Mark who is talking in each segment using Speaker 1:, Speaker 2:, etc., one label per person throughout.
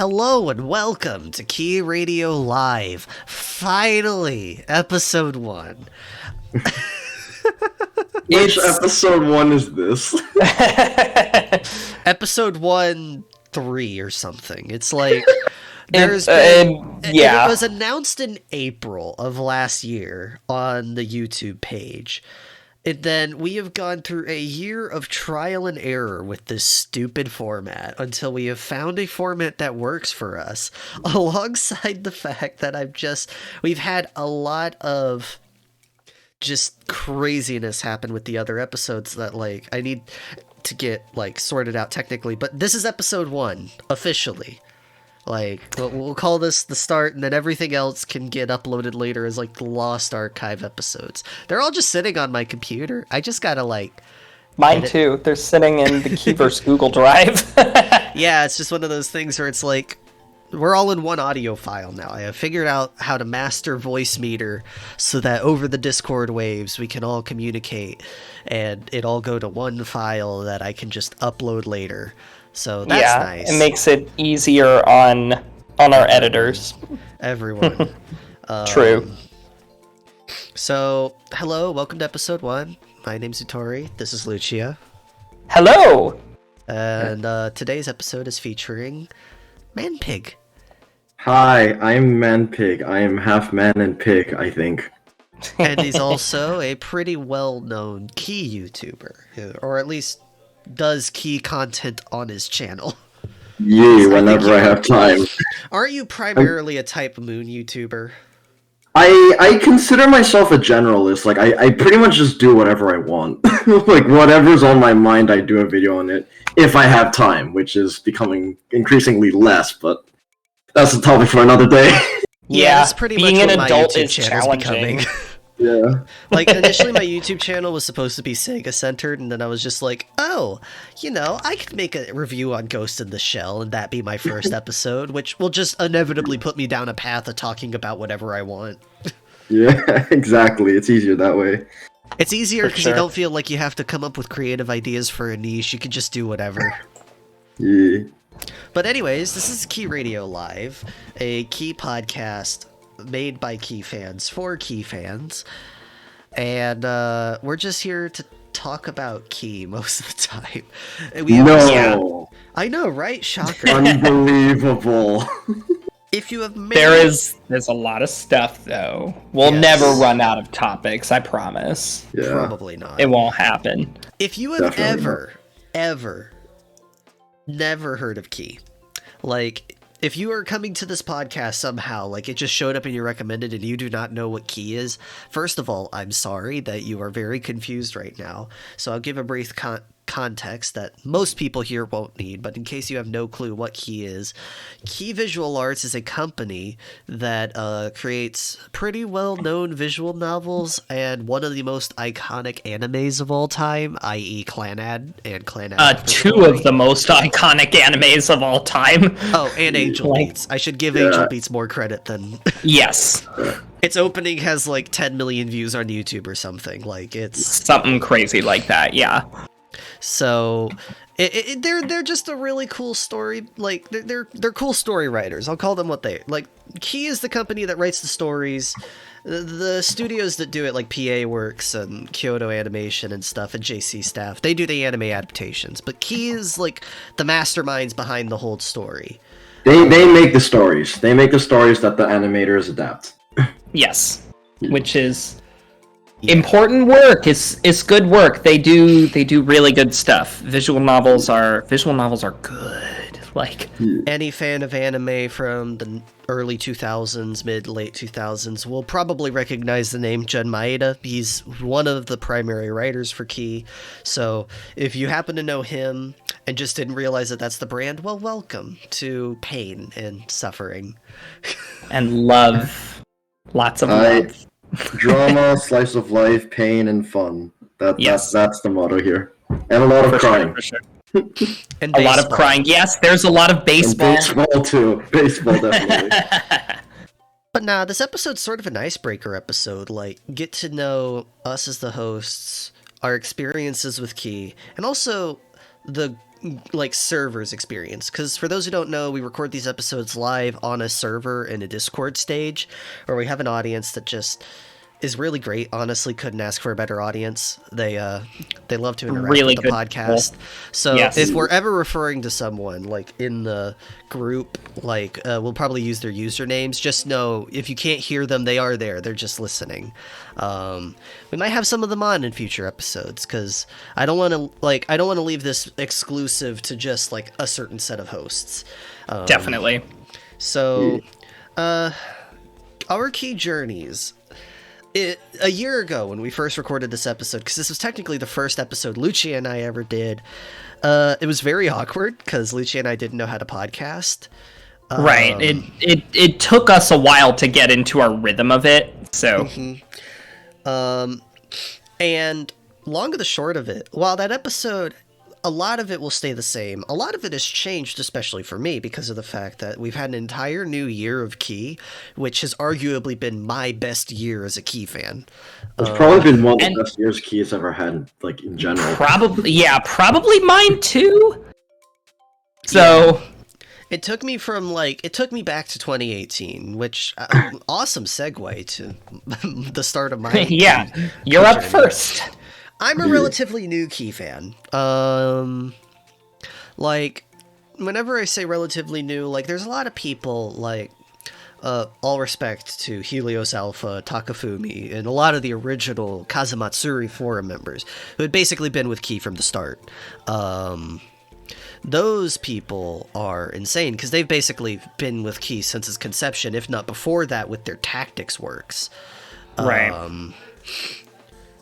Speaker 1: Hello and welcome to Key Radio Live. Finally, episode 1.
Speaker 2: Which episode 1 is this?
Speaker 1: Episode 1-3 or something. It's like it was announced in April of last year on the YouTube page. And then we have gone through a year of trial and error with this stupid format until we have found a format that works for us, alongside the fact that we've had a lot of just craziness happen with the other episodes that, like, I need to get, like, sorted out technically. But this is episode 1, officially. Like, we'll call this the start, and then everything else can get uploaded later as, like, the Lost Archive episodes. They're all just sitting on my computer. I just gotta, like...
Speaker 3: Mine too. They're sitting in the Keyverse Google Drive.
Speaker 1: Yeah, it's just one of those things where it's like, we're all in one audio file now. I have figured out how to master Voice Meter so that over the Discord waves we can all communicate, and it all go to one file that I can just upload later. So that's nice.
Speaker 3: It makes it easier on our editors.
Speaker 1: Everyone.
Speaker 3: True.
Speaker 1: So, hello, welcome to episode 1. My name's Uttori. This is Lucia.
Speaker 3: Hello!
Speaker 1: And today's episode is featuring Manpig.
Speaker 2: Hi, I'm Manpig. I am half man and pig, I think.
Speaker 1: And he's also a pretty well-known key YouTuber, or at least does key content on his channel.
Speaker 2: Yeah, whenever I have time.
Speaker 1: Aren't you primarily a Type Moon YouTuber?
Speaker 2: I consider myself a generalist. Like, I pretty much just do whatever I want. Like, whatever's on my mind, I do a video on it. If I have time, which is becoming increasingly less, but that's a topic for another day.
Speaker 1: Yeah, that's pretty
Speaker 3: being
Speaker 1: much
Speaker 3: an
Speaker 1: what
Speaker 3: adult
Speaker 1: my YouTube
Speaker 3: is
Speaker 1: channel is
Speaker 3: challenging.
Speaker 1: becoming.
Speaker 2: Yeah.
Speaker 1: Like, initially my YouTube channel was supposed to be Sega-centered, and then I was just like, oh, I could make a review on Ghost in the Shell, and that be my first episode, which will just inevitably put me down a path of talking about whatever I want.
Speaker 2: Yeah, exactly. It's easier that way.
Speaker 1: It's easier because you don't feel like you have to come up with creative ideas for a niche. You can just do whatever.
Speaker 2: Yeah.
Speaker 1: But anyways, this is Key Radio Live, a Key podcast made by Key fans for Key fans, and we're just here to talk about Key most of the time. I know, right? Shocker.
Speaker 2: Unbelievable.
Speaker 1: If you have made...
Speaker 3: There's a lot of stuff, though. We'll never run out of topics, I promise.
Speaker 2: Yeah.
Speaker 1: Probably not.
Speaker 3: It won't happen.
Speaker 1: If you have ever never heard of Key, like, if you are coming to this podcast somehow, like it just showed up in your recommended and you do not know what Key is, first of all, I'm sorry that you are very confused right now. So I'll give a brief context that most people here won't need, but in case you have no clue what Key is, Key Visual Arts is a company that creates pretty well-known visual novels and one of the most iconic animes of all time, i.e. Clannad and Clannad.
Speaker 3: Two of the most iconic animes of all time.
Speaker 1: Oh, and Angel Beats. I should give Angel Beats more credit than...
Speaker 3: Yes.
Speaker 1: Its opening has like 10 million views on YouTube or something. Like, it's...
Speaker 3: Something crazy like that, yeah.
Speaker 1: So, they're just a really cool story. Like, they're cool story writers. I'll call them what they like. Key is the company that writes the stories. The studios that do it, like PA Works and Kyoto Animation and stuff, and JC Staff, they do the anime adaptations. But Key is like the masterminds behind the whole story.
Speaker 2: They make the stories. They make the stories that the animators adapt.
Speaker 3: Yes, which is. Important work. It's good work. They do really good stuff. Visual novels are good. Like,
Speaker 1: any fan of anime from the early 2000s, mid-late 2000s will probably recognize the name Jun Maeda. He's one of the primary writers for Key. So if you happen to know him and just didn't realize that that's the brand, well, welcome to pain and suffering.
Speaker 3: And love. Lots of love.
Speaker 2: Drama, slice of life, pain, and fun. That's the motto here. And a lot of crying.
Speaker 3: For sure. And a lot of crying. Yes, there's a lot of baseball.
Speaker 2: And baseball, too. Baseball, definitely.
Speaker 1: But nah, this episode's sort of an icebreaker episode. Like, get to know us as the hosts, our experiences with Key, and also the like servers experience, because for those who don't know, we record these episodes live on a server in a Discord stage where we have an audience that just is really great. Honestly, couldn't ask for a better audience. They love to interact
Speaker 3: Really
Speaker 1: with the
Speaker 3: good
Speaker 1: podcast.
Speaker 3: people.
Speaker 1: So
Speaker 3: Yes.
Speaker 1: if we're ever referring to someone like in the group, like we'll probably use their usernames. Just know if you can't hear them, they are there. They're just listening. We might have some of them on in future episodes, because I don't want to leave this exclusive to just like a certain set of hosts.
Speaker 3: Definitely.
Speaker 1: So, our key journeys. A year ago when we first recorded this episode, because this was technically the first episode Lucia and I ever did, it was very awkward because Lucia and I didn't know how to podcast.
Speaker 3: Right. It took us a while to get into our rhythm of it. So.
Speaker 1: And long of the short of it, while that episode, a lot of it will stay the same, a lot of it has changed, especially for me, because of the fact that we've had an entire new year of Key, which has arguably been my best year as a Key fan.
Speaker 2: It's probably been one of the best years Key has ever had, like, in general.
Speaker 3: Probably mine too. So...
Speaker 1: Yeah. It took me back to 2018, which awesome segue to the start of my
Speaker 3: yeah, you're up first.
Speaker 1: I'm a relatively new Key fan. Like, whenever I say relatively new, like, there's a lot of people, like, all respect to Helios Alpha, Takafumi, and a lot of the original Kazumatsuri forum members, who had basically been with Key from the start. Those people are insane, because they've basically been with Key since its conception, if not before that, with their tactics works.
Speaker 3: Right.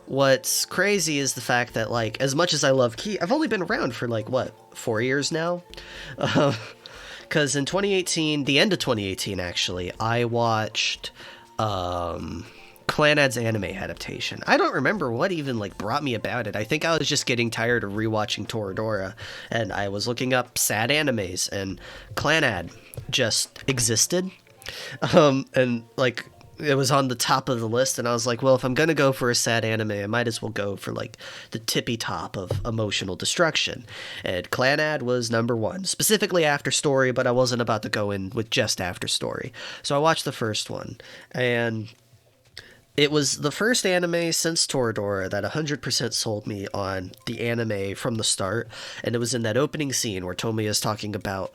Speaker 1: What's crazy is the fact that, like, as much as I love Key, I've only been around for, like, 4 years now? Because in 2018, the end of 2018, actually, I watched Clannad's anime adaptation. I don't remember what even, like, brought me about it. I think I was just getting tired of rewatching Toradora, and I was looking up sad animes, and Clannad just existed. And, like, it was on the top of the list, and I was like, well, if I'm gonna go for a sad anime, I might as well go for, like, the tippy top of emotional destruction. And Clannad was number one, specifically After Story, but I wasn't about to go in with just After Story. So I watched the first one, and it was the first anime since Toradora that 100% sold me on the anime from the start, and it was in that opening scene where Tomoya is talking about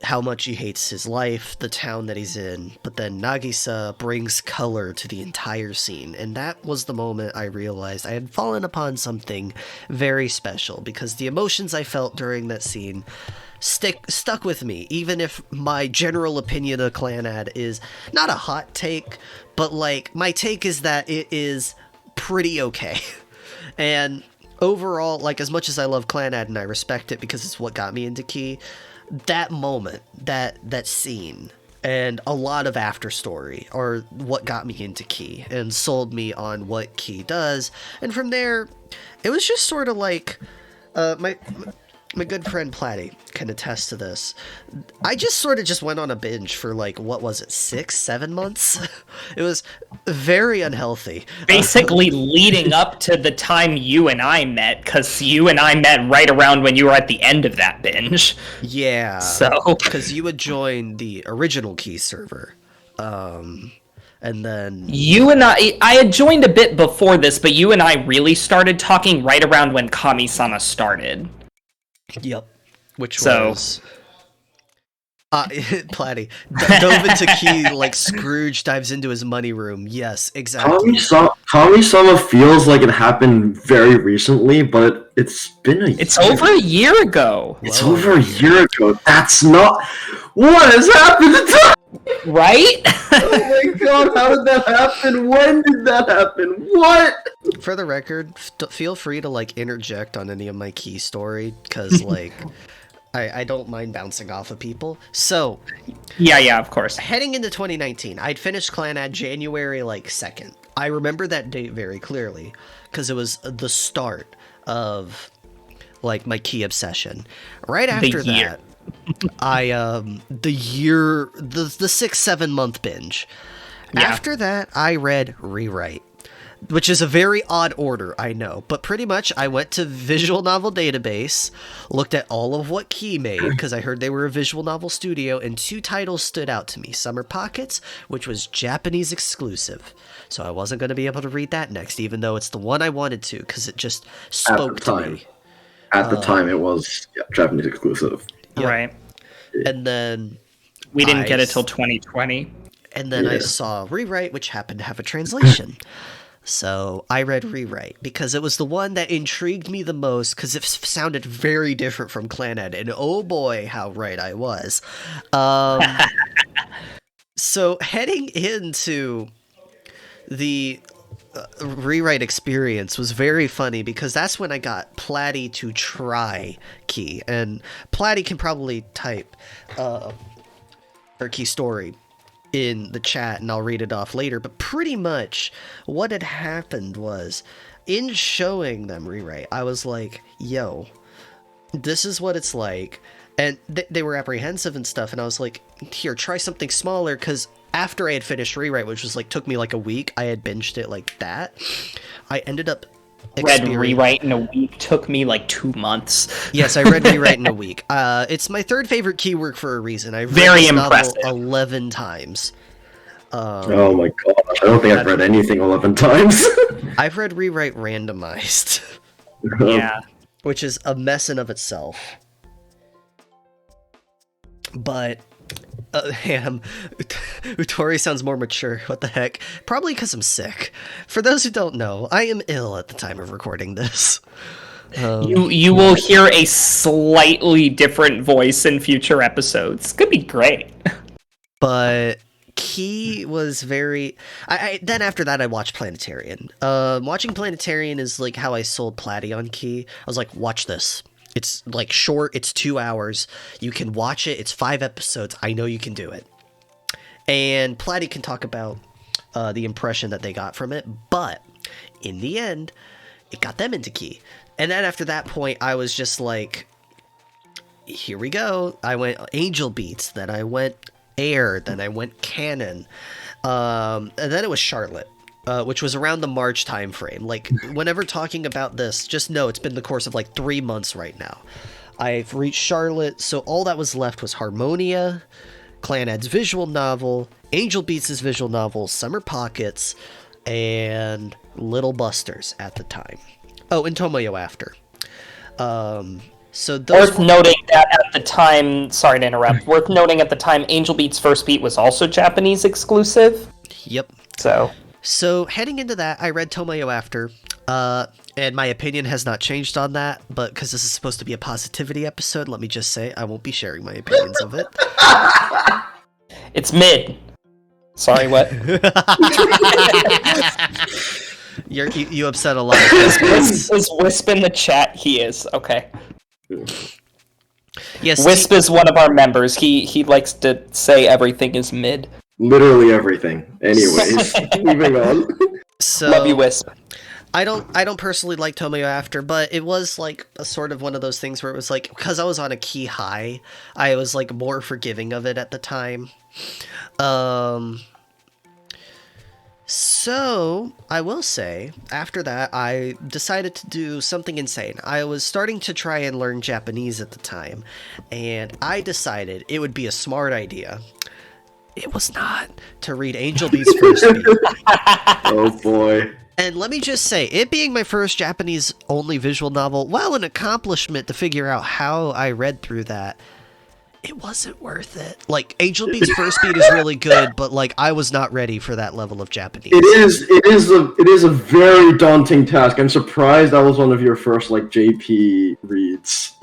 Speaker 1: how much he hates his life, the town that he's in, but then Nagisa brings color to the entire scene, and that was the moment I realized I had fallen upon something very special, because the emotions I felt during that scene stuck with me, even if my general opinion of Clannad is not a hot take, but, like, my take is that it is pretty okay. And overall, like, as much as I love Clannad and I respect it because it's what got me into Key, that moment, that scene, and a lot of After Story are what got me into Key and sold me on what Key does. And from there, it was just sort of like, my good friend Platty can attest to this. I just sort of just went on a binge for, like, what was it, 6-7 months? It was very unhealthy.
Speaker 3: Basically leading up to the time you and I met, because you and I met right around when you were at the end of that binge.
Speaker 1: Yeah.
Speaker 3: So.
Speaker 1: Because you had joined the original Key server. And then
Speaker 3: you and I had joined a bit before this, but you and I really started talking right around when Kami-sama started.
Speaker 1: Yep. Which was Platty dove into Key like Scrooge dives into his money room. Yes, exactly.
Speaker 2: Kami-sama feels like it happened very recently, but it's been
Speaker 3: It's over a year ago.
Speaker 2: It's over a year ago. That's not what has happened to time.
Speaker 3: Right?
Speaker 2: Oh my god, how did that happen? When did that happen? What?
Speaker 1: For the record, feel free to, like, interject on any of my Key story, because, like, I don't mind bouncing off of people. So,
Speaker 3: yeah, of course.
Speaker 1: Heading into 2019, I'd finished Clannad January, like, 2nd. I remember that date very clearly, because it was the start of, like, my Key obsession. Right after that, the 6-7 month binge. Yeah. After that, I read Rewrite. which is a very odd order, I know. But pretty much, I went to Visual Novel Database, looked at all of what Key made, because I heard they were a visual novel studio, and 2 titles stood out to me. Summer Pockets, which was Japanese exclusive. So I wasn't going to be able to read that next, even though it's the one I wanted to, because it just spoke to me.
Speaker 2: At the time, it was Japanese exclusive.
Speaker 1: Yep.
Speaker 3: Right.
Speaker 1: And then...
Speaker 3: We didn't get it till 2020.
Speaker 1: And then I saw Rewrite, which happened to have a translation. So I read Rewrite because it was the one that intrigued me the most because it sounded very different from Clan Ed. And oh boy, how right I was. So heading into the Rewrite experience was very funny because that's when I got Platty to try Key. And Platty can probably type her Key story in the chat and I'll read it off later, but pretty much what had happened was in showing them Rewrite, I was like, yo, this is what it's like. And they were apprehensive and stuff, and I was like, here, try something smaller, because after I had finished Rewrite, which was like took me like a week, I had binged it like that, I ended up
Speaker 3: read Rewrite in a week took me like 2 months.
Speaker 1: Yes, I read Rewrite in a week. It's my 3rd favorite key work for a reason. I've read
Speaker 3: Very
Speaker 1: this
Speaker 3: impressive.
Speaker 1: novel 11 times.
Speaker 2: Oh my god, I don't think I've read anything 11 times.
Speaker 1: I've read Rewrite randomized.
Speaker 3: Yeah.
Speaker 1: Which is a mess in of itself. But Uttori sounds more mature. What the heck? Probably because I'm sick. For those who don't know, I am ill at the time of recording this.
Speaker 3: You will hear a slightly different voice in future episodes. Could be great.
Speaker 1: But Key was very... Then after that, I watched Planetarian. Watching Planetarian is like how I sold Platty on Key. I was like, watch this. It's like short, it's 2 hours. You can watch it, it's 5 episodes. I know you can do it. And Platty can talk about the impression that they got from it, but in the end, it got them into Key. And then after that point, I was just like, here we go. I went Angel Beats, then I went Air, then I went Canon, and then it was Charlotte. Which was around the March time frame. Like, whenever talking about this, just know it's been the course of like 3 months right now. I've reached Charlotte, so all that was left was Harmonia, Clan Ed's visual novel, Angel Beats' visual novel, Summer Pockets, and Little Busters at the time. Oh, and Tomoyo after. So those
Speaker 3: Worth noting that at the time, sorry to interrupt, worth noting at the time, Angel Beats' first beat was also Japanese exclusive.
Speaker 1: Yep.
Speaker 3: So
Speaker 1: heading into that, I read Tomoyo after, and my opinion has not changed on that, but because this is supposed to be a positivity episode, let me just say I won't be sharing my opinions of it.
Speaker 3: It's mid. Sorry, what?
Speaker 1: You upset a lot of people.
Speaker 3: Is Wisp in the chat? He is. Okay.
Speaker 1: Yes,
Speaker 3: Wisp is one of our members. He likes to say everything is mid.
Speaker 2: Literally everything. Anyways, moving on.
Speaker 1: So,
Speaker 3: love you, Wisp.
Speaker 1: I don't personally like Tomoyo after, but it was like a sort of one of those things where it was like, because I was on a Key high, I was like more forgiving of it at the time. So I will say, after that, I decided to do something insane. I was starting to try and learn Japanese at the time, and I decided it would be a smart idea. It was not to read Angel Beats' first beat.
Speaker 2: Oh boy.
Speaker 1: And let me just say, it being my first Japanese-only visual novel, while an accomplishment to figure out how I read through that, it wasn't worth it. Like, Angel Beats' first beat is really good, but, like, I was not ready for that level of Japanese.
Speaker 2: It is a very daunting task. I'm surprised that was one of your first, like, JP reads.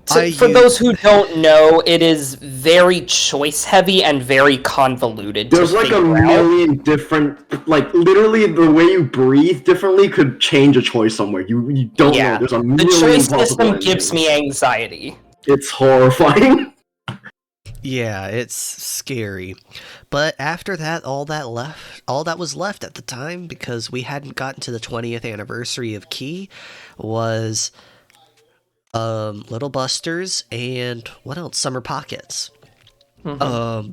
Speaker 3: For those who don't know, it is very choice heavy and very convoluted.
Speaker 2: There's like a million different, like literally the way you breathe differently could change a choice somewhere. You don't know. There's a million
Speaker 3: The choice system
Speaker 2: endings.
Speaker 3: gives me anxiety.
Speaker 2: It's horrifying.
Speaker 1: Yeah, it's scary. But after that, all that was left at the time, because we hadn't gotten to the 20th anniversary of Key, was Little Busters and what else? Summer Pockets. Mm-hmm.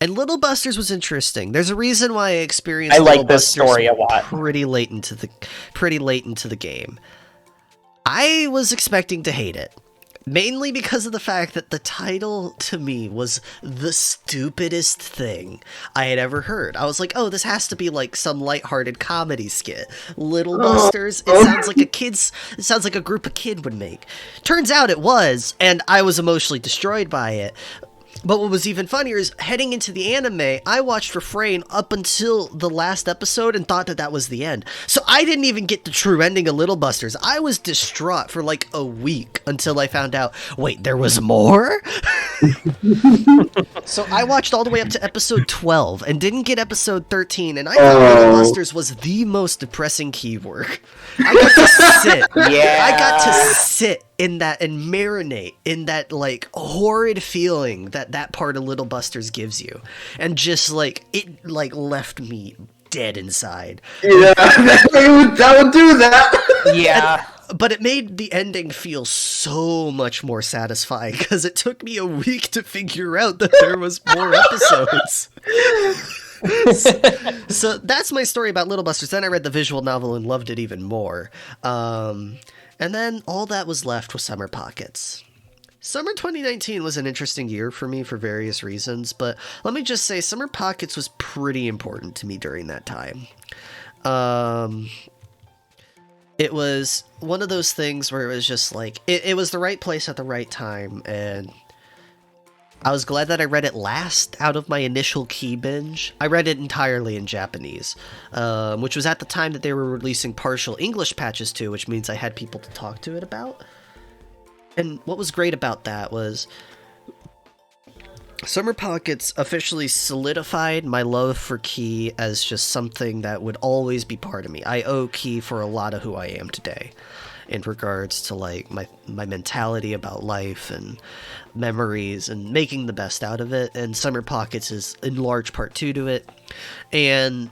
Speaker 1: And Little Busters was interesting. There's a reason why I experienced
Speaker 3: I
Speaker 1: Little
Speaker 3: like this
Speaker 1: Busters
Speaker 3: story a lot.
Speaker 1: pretty late into the game. I was expecting to hate it. Mainly because of the fact that the title, to me, was the stupidest thing I had ever heard. I was like, oh, this has to be like some lighthearted comedy skit. Little Busters, it sounds like a group a kid would make. Turns out it was, and I was emotionally destroyed by it. But what was even funnier is, heading into the anime, I watched Refrain up until the last episode and thought that was the end. So I didn't even get the true ending of Little Busters. I was distraught for like a week until I found out, wait, there was more? So I watched all the way up to episode 12 and didn't get episode 13, and I thought Little Busters was the most depressing key work. I got to sit in that and marinate in that like horrid feeling that part of Little Busters gives you, and just like it like left me dead inside.
Speaker 2: Yeah, that would do that.
Speaker 3: Yeah.
Speaker 1: But it made the ending feel so much more satisfying because it took me a week to figure out that there was more episodes. So that's my story about Little Busters. Then I read the visual novel and loved it even more. And then all that was left was Summer Pockets. Summer 2019 was an interesting year for me for various reasons, but let me just say Summer Pockets was pretty important to me during that time. It was one of those things where it was just like, it was the right place at the right time, and I was glad that I read it last out of my initial key binge. I read it entirely in Japanese, which was at the time that they were releasing partial English patches too, which means I had people to talk to it about. And what was great about that was Summer Pockets officially solidified my love for Key as just something that would always be part of me. I owe Key for a lot of who I am today in regards to like my mentality about life and memories and making the best out of it, and Summer Pockets is in large part due to it. And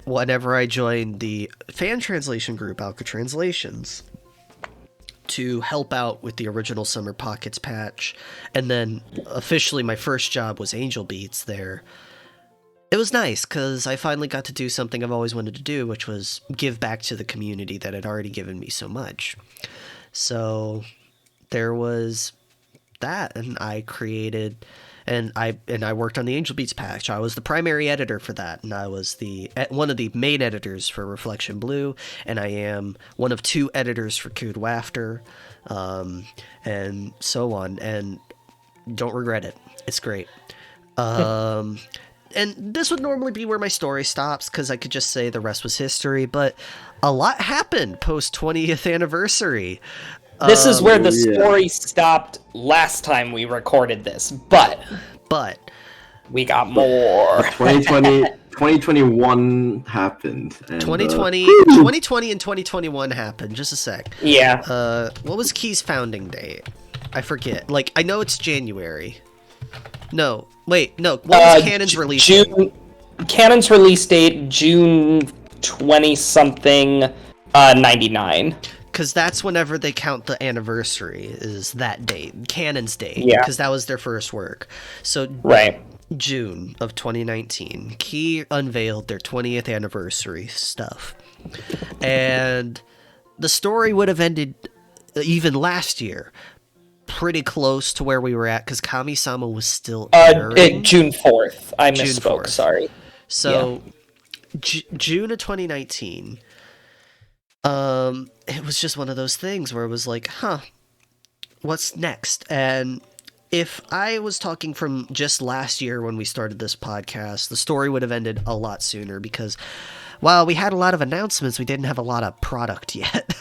Speaker 1: whenever I joined the fan translation group Alka Translations to help out with the original Summer Pockets patch, and then officially my first job was Angel Beats there, it was nice because I finally got to do something I've always wanted to do, which was give back to the community that had already given me so much. So there was that, and I created, and I worked on the Angel Beats patch. I was the primary editor for that, and I was one of the main editors for Reflection Blue, and I am one of 2 editors for Code Wafter, and so on, and don't regret it. It's great. And this would normally be where my story stops, because I could just say the rest was history, but a lot happened post 20th anniversary.
Speaker 3: This is where the story stopped last time we recorded this, but we got more.
Speaker 2: 2021 happened. And,
Speaker 1: 2020 and 2021 happened. Just a sec.
Speaker 3: Yeah.
Speaker 1: What was Key's founding date? I forget. Like, I know it's January. No. Wait, no. What was Canon's release date?
Speaker 3: Canon's release date, June 20-something, 99.
Speaker 1: Because that's whenever they count the anniversary, is that date. Canon's date.
Speaker 3: Yeah.
Speaker 1: Because that was their first work. So,
Speaker 3: right.
Speaker 1: June of 2019, Key unveiled their 20th anniversary stuff. And the story would have ended even last year, pretty close to where we were at, because Kami-sama was still airing.
Speaker 3: June 4th. I
Speaker 1: June
Speaker 3: misspoke,
Speaker 1: 4th.
Speaker 3: Sorry.
Speaker 1: So, yeah. June of 2019, it was just one of those things where it was like, what's next? And if I was talking from just last year when we started this podcast, the story would have ended a lot sooner, because while we had a lot of announcements, we didn't have a lot of product yet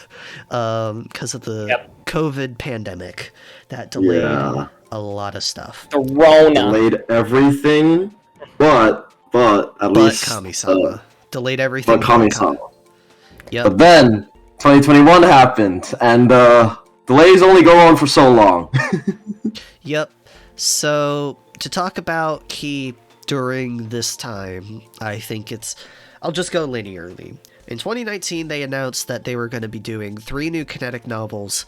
Speaker 1: because of the COVID pandemic that delayed a lot of stuff.
Speaker 3: The Rona
Speaker 2: delayed everything, but at least
Speaker 1: Kami-sama delayed everything.
Speaker 2: But Kami-sama.
Speaker 1: Yep.
Speaker 2: But then 2021 happened, and delays only go on for so long.
Speaker 1: Yep. So to talk about Key during this time, I think I'll just go linearly. In 2019, they announced that they were going to be doing 3 new kinetic novels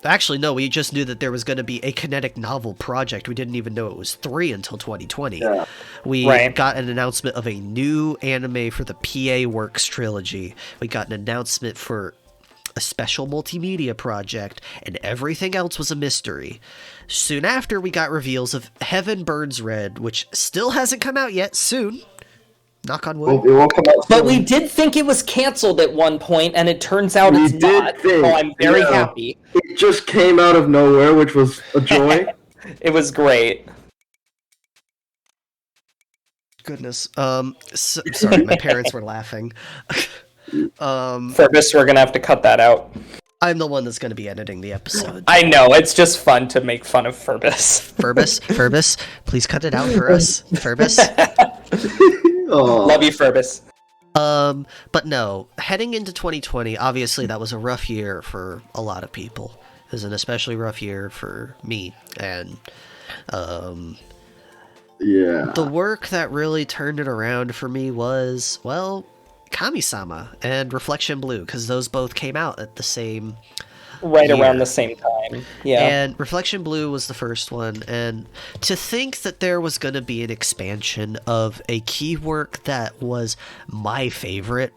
Speaker 1: Actually, no, we just knew that there was going to be a kinetic novel project. We didn't even know it was 3 until 2020.
Speaker 2: Yeah.
Speaker 1: We got an announcement of a new anime for the PA Works trilogy. We got an announcement for a special multimedia project, and everything else was a mystery. Soon after, we got reveals of Heaven Burns Red, which still hasn't come out yet. Soon. Knock on wood.
Speaker 2: It won't come out
Speaker 3: But
Speaker 2: soon.
Speaker 3: we did think it was canceled at one point, and it turns out it's not. So I'm very happy.
Speaker 2: It just came out of nowhere, which was a joy.
Speaker 3: It was great.
Speaker 1: Goodness. Sorry, my parents were laughing.
Speaker 3: Furbus, we're gonna have to cut that out.
Speaker 1: I'm the one that's going to be editing the episode.
Speaker 3: I know, it's just fun to make fun of Furbus.
Speaker 1: Furbus, please cut it out for us. Furbus.
Speaker 3: Love you, Furbus.
Speaker 1: But no, heading into 2020, obviously that was a rough year for a lot of people. It was an especially rough year for me, and the work that really turned it around for me was, well, Kami-sama and Reflection Blue, because those both came out at the same
Speaker 3: around the same time. Yeah.
Speaker 1: And Reflection Blue was the first one, and to think that there was going to be an expansion of a key work that was my favorite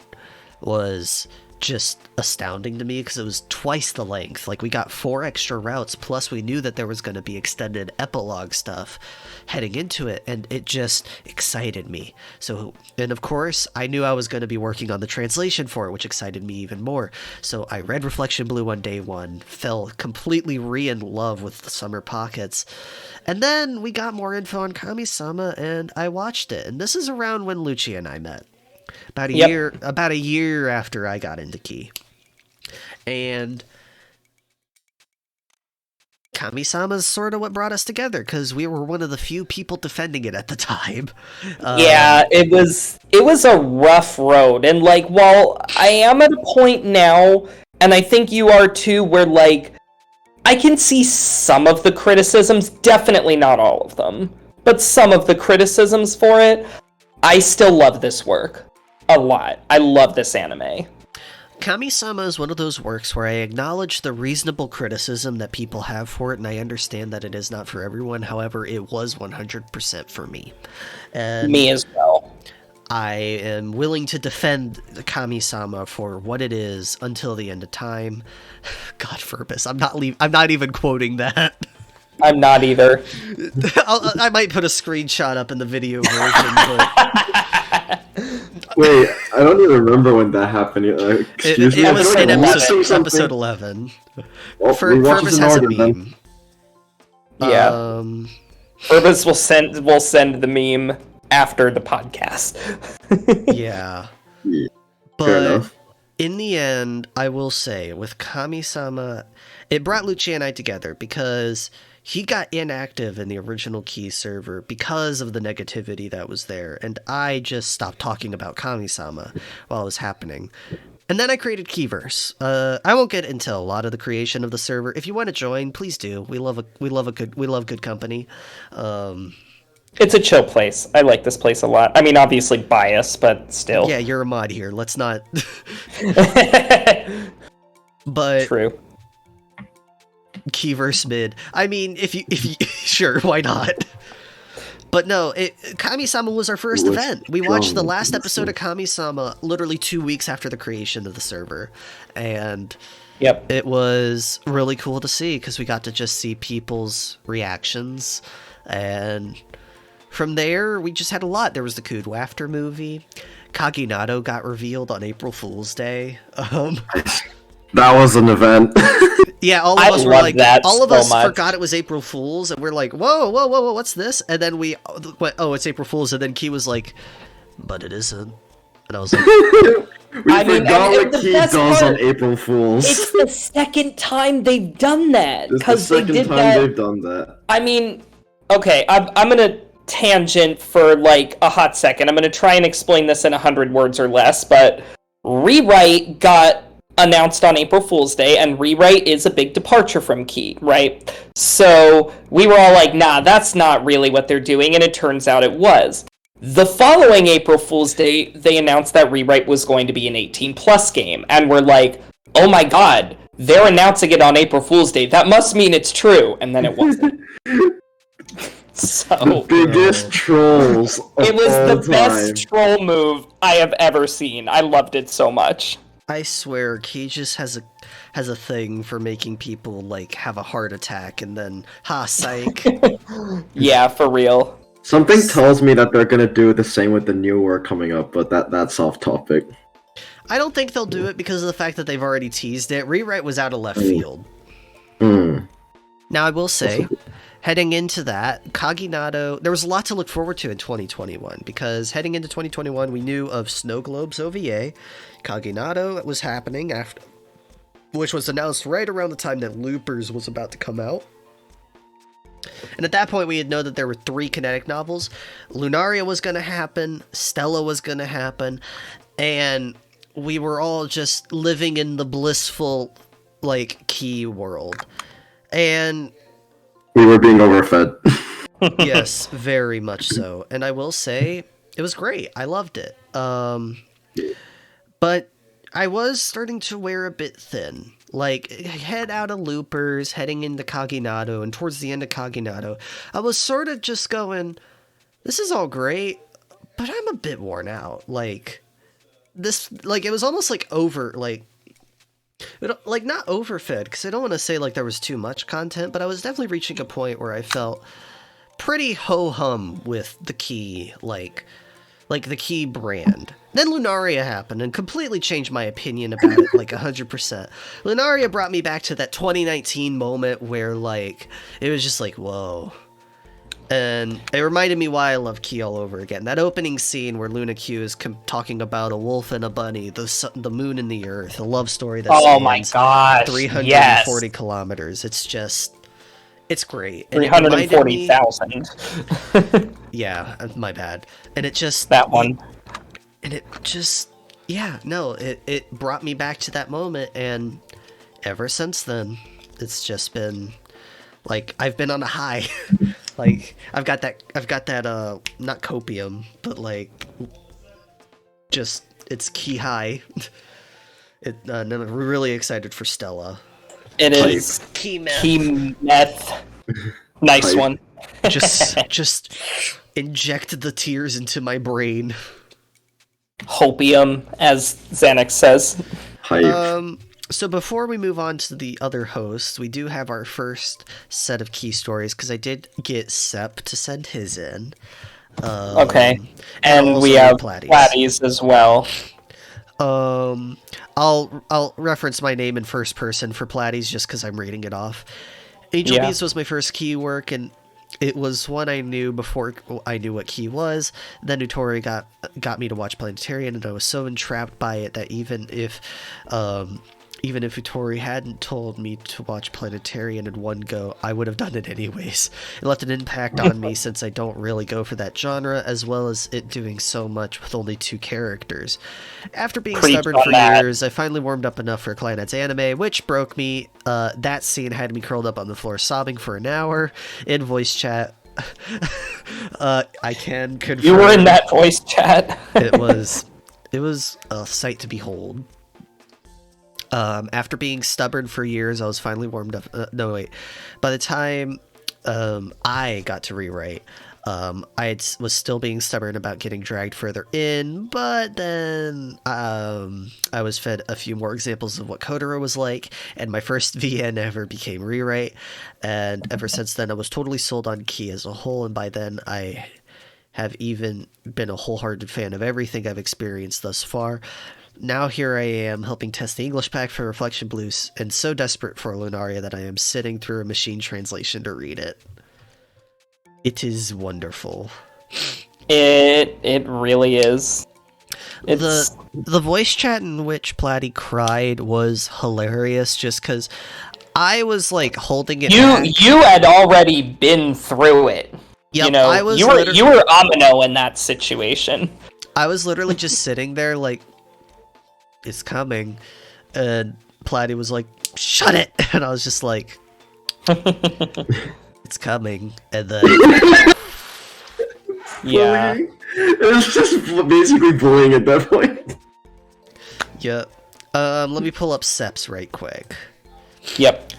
Speaker 1: was just astounding to me, because it was twice the length. Like, we got 4 extra routes, plus we knew that there was going to be extended epilogue stuff heading into it, and it just excited me. So, and of course, I knew I was going to be working on the translation for it, which excited me even more. So I read Reflection Blue on day 1, fell completely in love with the Summer Pockets, and then we got more info on Kami-sama, and I watched it. And this is around when Lucia and I met. About a year after I got into Key. And Kami-sama's sort of what brought us together, because we were one of the few people defending it at the time.
Speaker 3: Yeah, it was a rough road. And, like, while I am at a point now, and I think you are too, where, like, I can see some of the criticisms, definitely not all of them, but some of the criticisms for it, I still love this work a lot. I love this anime.
Speaker 1: Kami-sama is one of those works where I acknowledge the reasonable criticism that people have for it, and I understand that it is not for everyone. However, it was 100% for me. And
Speaker 3: me as well.
Speaker 1: I am willing to defend Kami-sama for what it is until the end of time. God, Furbus, I'm not even quoting that.
Speaker 3: I'm not either.
Speaker 1: I might put a screenshot up in the video version, but...
Speaker 2: Wait, I don't even remember when that happened. Excuse me.
Speaker 1: It was in
Speaker 2: episode
Speaker 1: 11.
Speaker 2: Well,
Speaker 1: Furbus has a meme.
Speaker 3: Yeah. Furbus will send the meme after the podcast.
Speaker 1: Yeah.
Speaker 2: Fair
Speaker 1: But
Speaker 2: enough.
Speaker 1: in the end, I will say, with Kami-sama, it brought Lucia and I together because he got inactive in the original Key server because of the negativity that was there, and I just stopped talking about Kami-sama while it was happening. And then I created Keyverse. I won't get into a lot of the creation of the server. If you want to join, please do. We love good company.
Speaker 3: It's a chill place. I like this place a lot. I mean, obviously biased, but still.
Speaker 1: Yeah, you're a mod here. Let's not. But
Speaker 3: true.
Speaker 1: Keyverse mid. I mean, if you sure, why not? But no, Kami-sama was our first event. We watched the last episode of Kami-sama literally 2 weeks after the creation of the server, and it was really cool to see because we got to just see people's reactions, and from there we just had a lot. There was the Cood Wafter movie. Kaginado got revealed on April Fool's Day.
Speaker 2: That was an event.
Speaker 1: Yeah, all of us were like, all of us
Speaker 3: much.
Speaker 1: forgot it was April Fool's, and we're like, whoa, what's this? And then we went, oh, it's April Fool's, and then Key was like, but it isn't. And I was like,
Speaker 2: we forgot what Key does on April Fool's.
Speaker 3: It's the second time they've done that.
Speaker 2: It's the second time they've done that.
Speaker 3: I mean, okay, I'm gonna tangent for like a hot second. I'm gonna try and explain this in 100 words or less, but Rewrite got announced on April Fool's Day, and Rewrite is a big departure from Key, right? So we were all like, nah, that's not really what they're doing, and it turns out it was. The following April Fool's Day, they announced that Rewrite was going to be an 18-plus game, and we're like, oh my god, they're announcing it on April Fool's Day. That must mean it's true. And then it wasn't. So
Speaker 2: the biggest trolls of
Speaker 3: it was
Speaker 2: all
Speaker 3: the
Speaker 2: time.
Speaker 3: best troll move I have ever seen. I loved it so much.
Speaker 1: I swear, Key just has a thing for making people like have a heart attack and then psych.
Speaker 3: Yeah, for real.
Speaker 2: Something tells me that they're gonna do the same with the new work coming up, but that's off topic.
Speaker 1: I don't think they'll do it because of the fact that they've already teased it. Rewrite was out of left field. Now I will say, heading into that, Kaginato, there was a lot to look forward to in 2021, because heading into 2021, we knew of Snow Globe's OVA, Kaginato was happening, after, which was announced right around the time that Loopers was about to come out. And at that point, we had known that there were 3 kinetic novels. Lunaria was going to happen, Stella was going to happen, and we were all just living in the blissful, like, Key world. And
Speaker 2: we were being overfed.
Speaker 1: yes, very much so. And I will say, it was great. I loved it. But I was starting to wear a bit thin. Like, head out of Loopers, heading into Kaginato, and towards the end of Kaginato, I was sort of just going, this is all great, but I'm a bit worn out. Like, this, like, it was almost like not overfed, because I don't want to say like there was too much content, but I was definitely reaching a point where I felt pretty ho-hum with the Key, like the Key brand. Then Lunaria happened and completely changed my opinion about it, like 100%. Lunaria brought me back to that 2019 moment where, like, it was just like, whoa. And it reminded me why I love Key all over again. That opening scene where Luna Q is talking about a wolf and a bunny, the moon and the earth, a love story that
Speaker 3: oh my gosh,
Speaker 1: 340 kilometers. It's just, it's great.
Speaker 3: 340,000.
Speaker 1: Yeah, my bad. And it just...
Speaker 3: that one.
Speaker 1: And it just... Yeah, no, it brought me back to that moment, and ever since then, it's just been... Like, I've been on a high. Like, I've got that, not copium, but like, just, it's Key high. I'm really excited for Stella.
Speaker 3: It is.
Speaker 1: Key meth.
Speaker 3: Key meth. Nice
Speaker 2: Hype.
Speaker 3: one.
Speaker 1: just inject the tears into my brain.
Speaker 3: Hopium, as Xanax says.
Speaker 2: Hype.
Speaker 1: So before we move on to the other hosts, we do have our first set of Key stories, because I did get Sep to send his in.
Speaker 3: Okay. And we have Platties as well.
Speaker 1: I'll reference my name in first person for Platties just because I'm reading it off. Angel Bees was my first Key work, and it was one I knew before I knew what Key was. Then Uttori got me to watch Planetarian, and I was so entrapped by it that even if Uttori hadn't told me to watch Planetarian in one go, I would have done it anyways. It left an impact on me since I don't really go for that genre, as well as it doing so much with only 2 characters. After being stubborn for years, I finally warmed up enough for Clannad's anime, which broke me. That scene had me curled up on the floor sobbing for an hour in voice chat. I can confirm.
Speaker 3: You were in that voice chat.
Speaker 1: It was a sight to behold. After being stubborn for years, I was finally warmed up. By the time I got to rewrite, was still being stubborn about getting dragged further in, but then I was fed a few more examples of what Kotaro was like, and my first VN ever became rewrite, and ever since then I was totally sold on Key as a whole, and by then I have even been a wholehearted fan of everything I've experienced thus far. Now here I am, helping test the English pack for Reflection Blues, and so desperate for Lunaria that I am sitting through a machine translation to read it. It is wonderful.
Speaker 3: It really is.
Speaker 1: The voice chat in which Platty cried was hilarious, just because I was like holding it back.
Speaker 3: You had already been through it.
Speaker 1: Yep,
Speaker 3: you know, you were Amino in that situation.
Speaker 1: I was literally just sitting there like, it's coming, and Platty was like, shut it, and I was just like, it's coming, and then
Speaker 3: yeah,
Speaker 2: it was just basically bullying at that point.
Speaker 1: Yep. Let me pull up Seps right quick.
Speaker 3: Yep.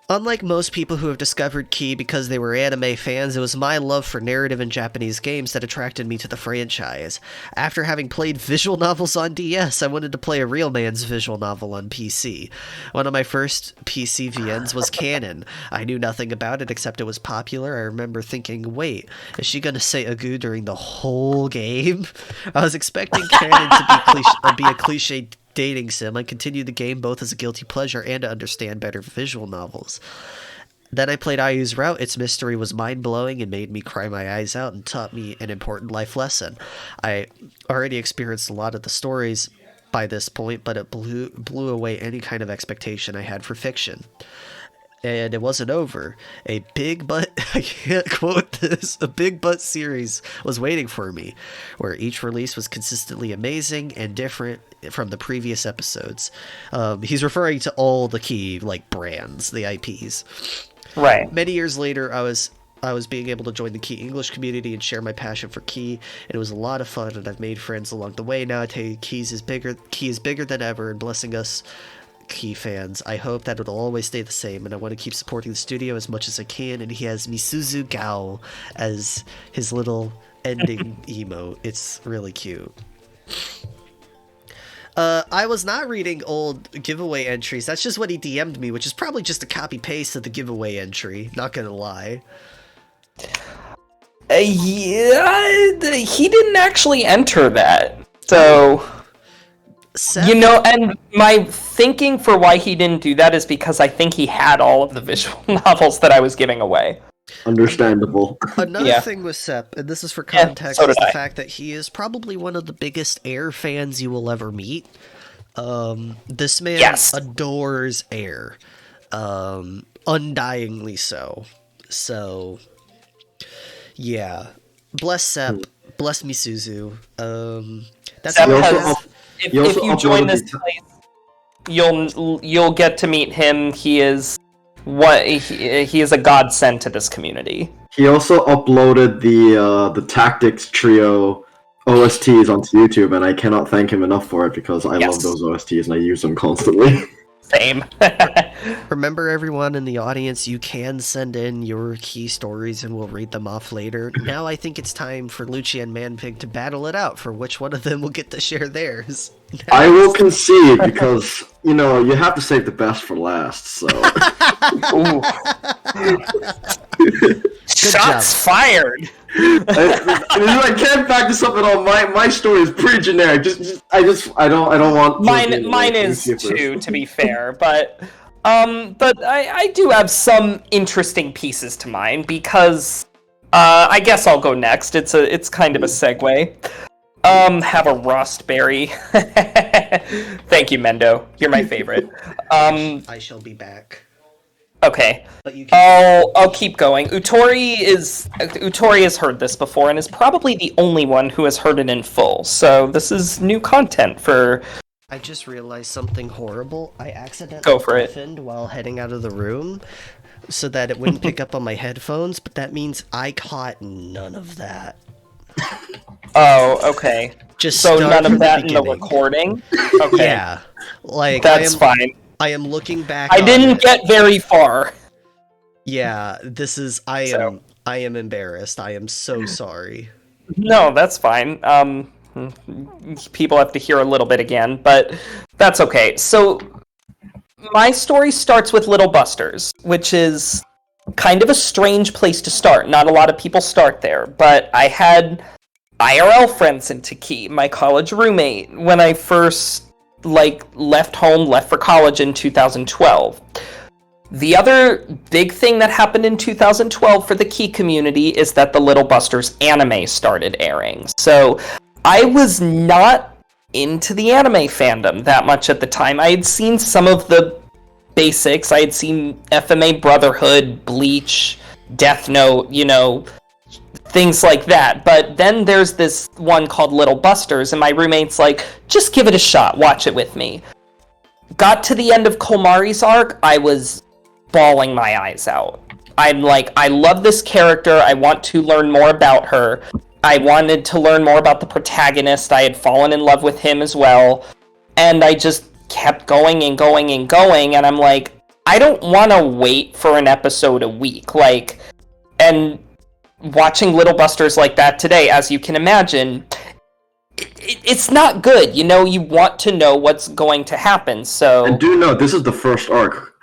Speaker 1: Unlike most people who have discovered Key because they were anime fans, it was my love for narrative and Japanese games that attracted me to the franchise. After having played visual novels on DS, I wanted to play a real man's visual novel on PC. One of my first PC VNs was Canon. I knew nothing about it except it was popular. I remember thinking, wait, is she going to say Agu during the whole game? I was expecting Canon to be a cliche dating sim. I continued the game both as a guilty pleasure and to understand better visual novels. Then I played Ayu's Route. Its mystery was mind-blowing and made me cry my eyes out and taught me an important life lesson. I already experienced a lot of the stories by this point, but it blew away any kind of expectation I had for fiction. And it wasn't over. A big but, I can't quote this, a big but series was waiting for me, where each release was consistently amazing and different from the previous episodes. He's referring to all the key, brands, the IPs.
Speaker 3: Right.
Speaker 1: Many years later, I was being able to join the Key English community and share my passion for Key, and it was a lot of fun, and I've made friends along the way. Now I tell you, Key is bigger than ever and blessing us Key fans. I hope that it'll always stay the same, and I want to keep supporting the studio as much as I can, and he has Misuzu Gao as his little ending emote. It's really cute. I was not reading old giveaway entries. That's just what he DM'd me, which is probably just a copy-paste of the giveaway entry. Not gonna lie.
Speaker 3: Yeah, he didn't actually enter that. So...
Speaker 1: Seth?
Speaker 3: And my thinking for why he didn't do that is because I think he had all of the visual novels that I was giving away.
Speaker 2: Understandable.
Speaker 1: Another thing with Sep, and this is for context, is the fact that he is probably one of the biggest Air fans you will ever meet. This man adores Air. Undyingly so. So, yeah. Bless Sep. Bless Misuzu. That's
Speaker 3: Sep has... If you join this place, you'll get to meet him. He is he is a godsend to this community.
Speaker 2: He also uploaded the Tactics Trio OSTs onto YouTube, and I cannot thank him enough for it because I love those OSTs and I use them constantly.
Speaker 3: Same.
Speaker 1: Remember, everyone in the audience, you can send in your key stories and we'll read them off later. Now I think it's time for Lucia and Manpig to battle it out for which one of them will get to share theirs.
Speaker 2: I will concede because, you have to save the best for last, so...
Speaker 3: Shots fired!
Speaker 2: I can't back this up at all. My story is pretty generic. I don't want...
Speaker 3: Mine is too, to be fair, but I do have some interesting pieces to mine because I guess I'll go next. It's kind of a segue. Have a Rostberry. Thank you, Mendo. You're my favorite.
Speaker 1: I shall be back.
Speaker 3: Okay. I'll keep going. Uttori has heard this before and is probably the only one who has heard it in full. So this is new content for...
Speaker 1: I just realized something horrible. I accidentally deafened while heading out of the room so that it wouldn't pick up on my headphones, but that means I caught none of that.
Speaker 3: Oh, okay.
Speaker 1: Just
Speaker 3: so none of that in the recording? Okay.
Speaker 1: Yeah.
Speaker 3: That's fine.
Speaker 1: I am looking back.
Speaker 3: I didn't get very far.
Speaker 1: Yeah, I am embarrassed. I am so sorry.
Speaker 3: No, that's fine. People have to hear a little bit again, but that's okay. So my story starts with Little Busters, which is kind of a strange place to start. Not a lot of people start there, but I had IRL friends in Taki, my college roommate, when I first left for college in 2012. The other big thing that happened in 2012 for the Key community is that the Little Busters anime started airing. So I was not into the anime fandom that much at the time. I had seen some of the basics. I had seen FMA Brotherhood, Bleach, Death Note, things like that. But then there's this one called Little Busters, and my roommate's like, just give it a shot, watch it with me. Got to the end of Komari's arc, I was bawling my eyes out. I'm like, I love this character, I want to learn more about her. I wanted to learn more about the protagonist, I had fallen in love with him as well, and I just kept going and going and going, and I'm like, I don't want to wait for an episode a week. Like, and watching Little Busters like that today, as you can imagine, it's not good. You know, you want to know what's going to happen, so...
Speaker 2: And do know, this is the first arc.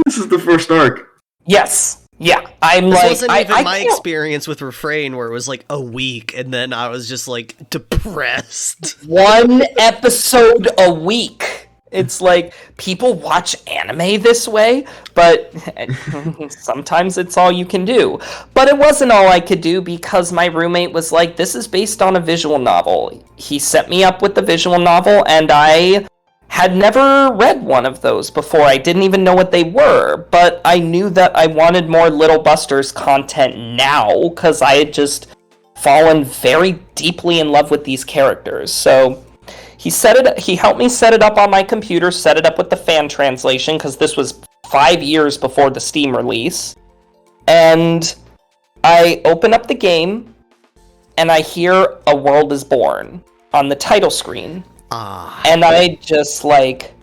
Speaker 2: This is the first arc.
Speaker 3: Yes. Yeah.
Speaker 1: This wasn't even my experience with Refrain, where it was like a week, and then I was just like depressed.
Speaker 3: One episode a week. It's like, people watch anime this way, but sometimes it's all you can do. But it wasn't all I could do, because my roommate was like, this is based on a visual novel. He set me up with the visual novel, and I had never read one of those before. I didn't even know what they were, but I knew that I wanted more Little Busters content now, because I had just fallen very deeply in love with these characters. So he helped me set it up on my computer, set it up with the fan translation, because this was 5 years before the Steam release. And I open up the game, and I hear "A World is Born" on the title screen. And I just, like,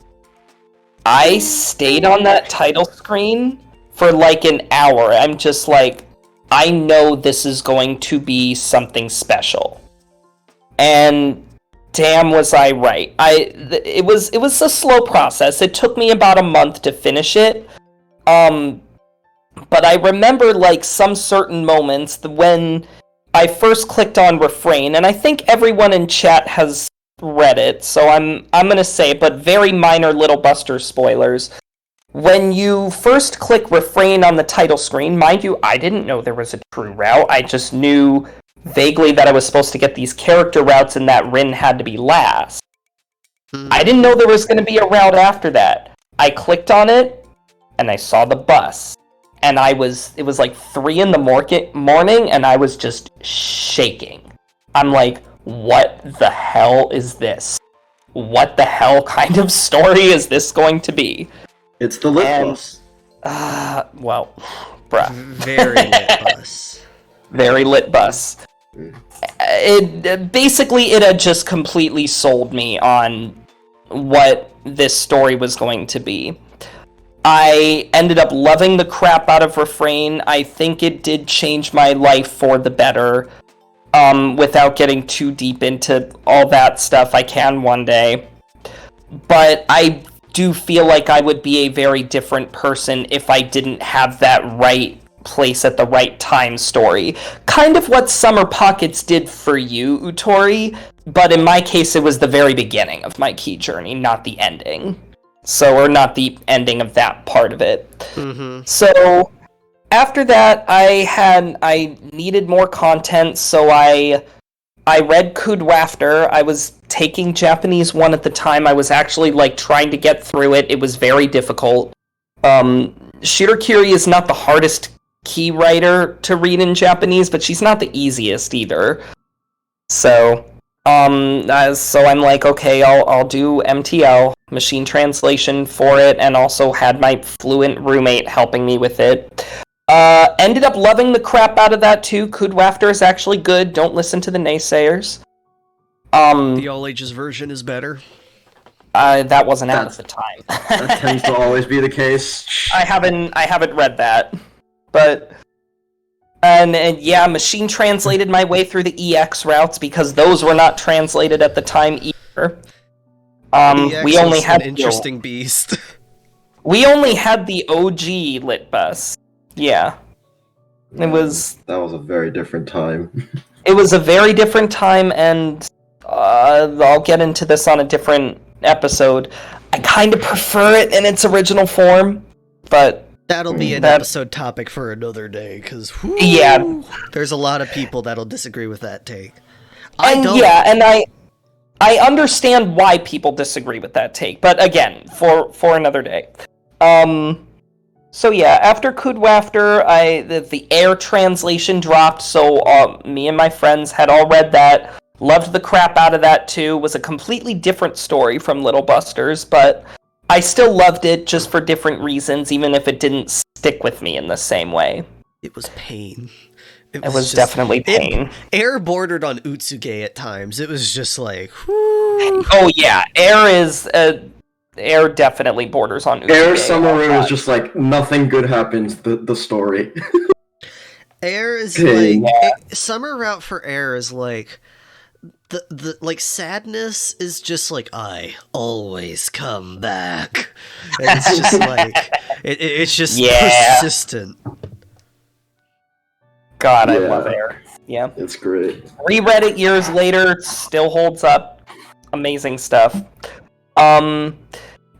Speaker 3: I stayed on that title screen for like an hour. I'm just like, I know this is going to be something special. And damn, was I right. It was a slow process. It took me about a month to finish it. But I remember, like, some certain moments when I first clicked on Refrain, and I think everyone in chat has read it, so I'm gonna say, but very minor Little Buster spoilers. When you first click Refrain on the title screen, mind you, I didn't know there was a true route. I just knew vaguely that I was supposed to get these character routes and that Rin had to be last. I didn't know there was going to be a route after that. I clicked on it, and I saw the bus. And it was like 3 in the morning, and I was just shaking. I'm like, what the hell is this? What the hell kind of story is this going to be?
Speaker 2: It's the lit bus.
Speaker 3: Well, bruh.
Speaker 1: Very lit bus.
Speaker 3: Very lit bus. It had just completely sold me on what this story was going to be. I ended up loving the crap out of Refrain. I think it did change my life for the better. Without getting too deep into all that stuff, I can one day. But I do feel like I would be a very different person if I didn't have that right place at the right time story. Kind of what Summer Pockets did for you, Uttori, but in my case it was the very beginning of my key journey, not the ending. Or not the ending of that part of it.
Speaker 1: Mm-hmm.
Speaker 3: So after that, I needed more content, so I read Kudwafter. I was taking Japanese 1 at the time. I was actually, like, trying to get through it. It was very difficult. Shirakiri is not the hardest key writer to read in Japanese, but she's not the easiest either. So I'm like, okay, I'll do MTL, machine translation for it, and also had my fluent roommate helping me with it. Ended up loving the crap out of that too. Kudwafter is actually good. Don't listen to the naysayers.
Speaker 1: The all ages version is better.
Speaker 3: That wasn't out at the time.
Speaker 2: That tends to always be the case.
Speaker 3: I haven't read that, but and yeah, machine translated my way through the EX routes because those were not translated at the time either. We only had
Speaker 1: an interesting beast.
Speaker 3: We only had the OG lit bus. Yeah. That was
Speaker 2: a very different time.
Speaker 3: It was a very different time, and I'll get into this on a different episode. I kind of prefer it in its original form, but
Speaker 1: that'll be an episode topic for another day, because
Speaker 3: yeah,
Speaker 1: there's a lot of people that'll disagree with that take.
Speaker 3: I understand why people disagree with that take, but again, for another day. So yeah, after Kudwafter, the air translation dropped, so me and my friends had all read that, loved the crap out of that too, was a completely different story from Little Busters, but I still loved it just for different reasons, even if it didn't stick with me in the same way.
Speaker 1: It was pain.
Speaker 3: It was definitely pain.
Speaker 1: Air bordered on Utsuge at times. It was just like, whoo.
Speaker 3: Oh yeah, Air is... Air definitely borders on
Speaker 2: Air Summaru is just like nothing good happens. The story.
Speaker 1: Air is like summer route for Air is like the like sadness is just like I always come back. And it's just like it's just persistent.
Speaker 3: God, I love Air. Yeah,
Speaker 2: it's great.
Speaker 3: Reread it years later, still holds up. Amazing stuff. And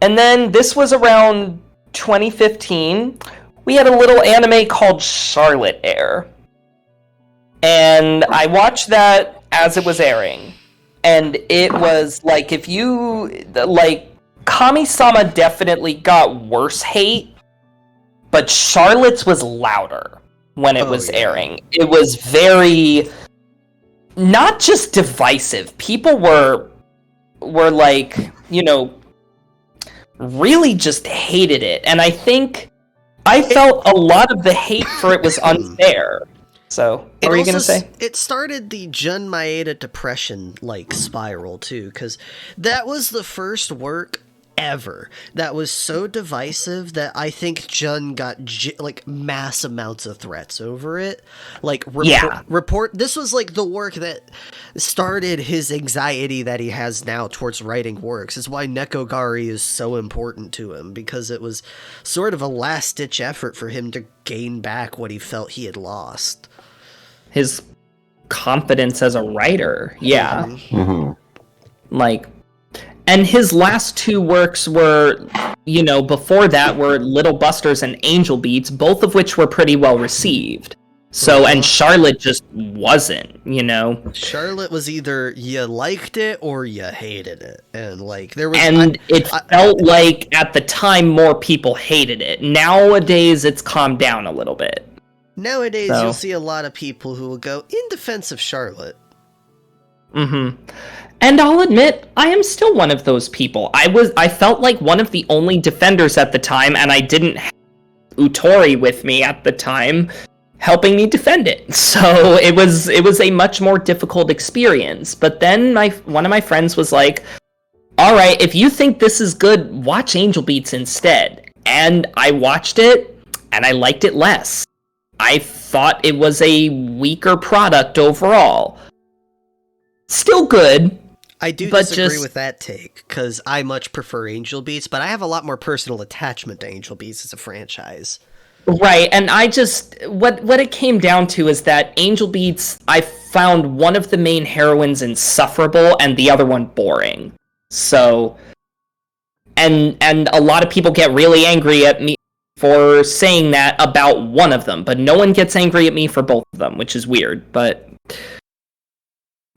Speaker 3: then this was around 2015. We had a little anime called Charlotte Air. And I watched that as it was airing. And it was like, if you, like, Kami-sama definitely got worse hate, but Charlotte's was louder when it was airing. It was very, not just divisive. People were like, you know, really just hated it, and I think I felt a lot of the hate for it was unfair. So, what were you gonna say?
Speaker 1: It started the Jun Maeda depression like spiral too, because that was the first work ever that was so divisive that I think Jun got like mass amounts of threats over it. Like report. This was like the work that started his anxiety that he has now towards writing works. Is why Nekogari is so important to him, because it was sort of a last ditch effort for him to gain back what he felt he had lost.
Speaker 3: His confidence as a writer. Yeah.
Speaker 2: Mm-hmm.
Speaker 3: Like, and his last two works were, you know, before that were Little Busters and Angel Beats, both of which were pretty well received. So, and Charlotte just wasn't, you know.
Speaker 1: Charlotte was either you liked it or you hated it. And, like, there was...
Speaker 3: And it felt like, at the time, more people hated it. Nowadays, it's calmed down a little bit.
Speaker 1: Nowadays, you'll see a lot of people who will go in defense of Charlotte.
Speaker 3: Mm-hmm. And I'll admit, I am still one of those people. I felt like one of the only defenders at the time, and I didn't have Uttori with me at the time, helping me defend it. So it was a much more difficult experience. But then one of my friends was like, all right, if you think this is good, watch Angel Beats instead. And I watched it, and I liked it less. I thought it was a weaker product overall. Still good.
Speaker 1: I do disagree with that take, because I much prefer Angel Beats, but I have a lot more personal attachment to Angel Beats as a franchise.
Speaker 3: Right, and I just... What it came down to is that Angel Beats, I found one of the main heroines insufferable and the other one boring. So... And a lot of people get really angry at me for saying that about one of them, but no one gets angry at me for both of them, which is weird, but...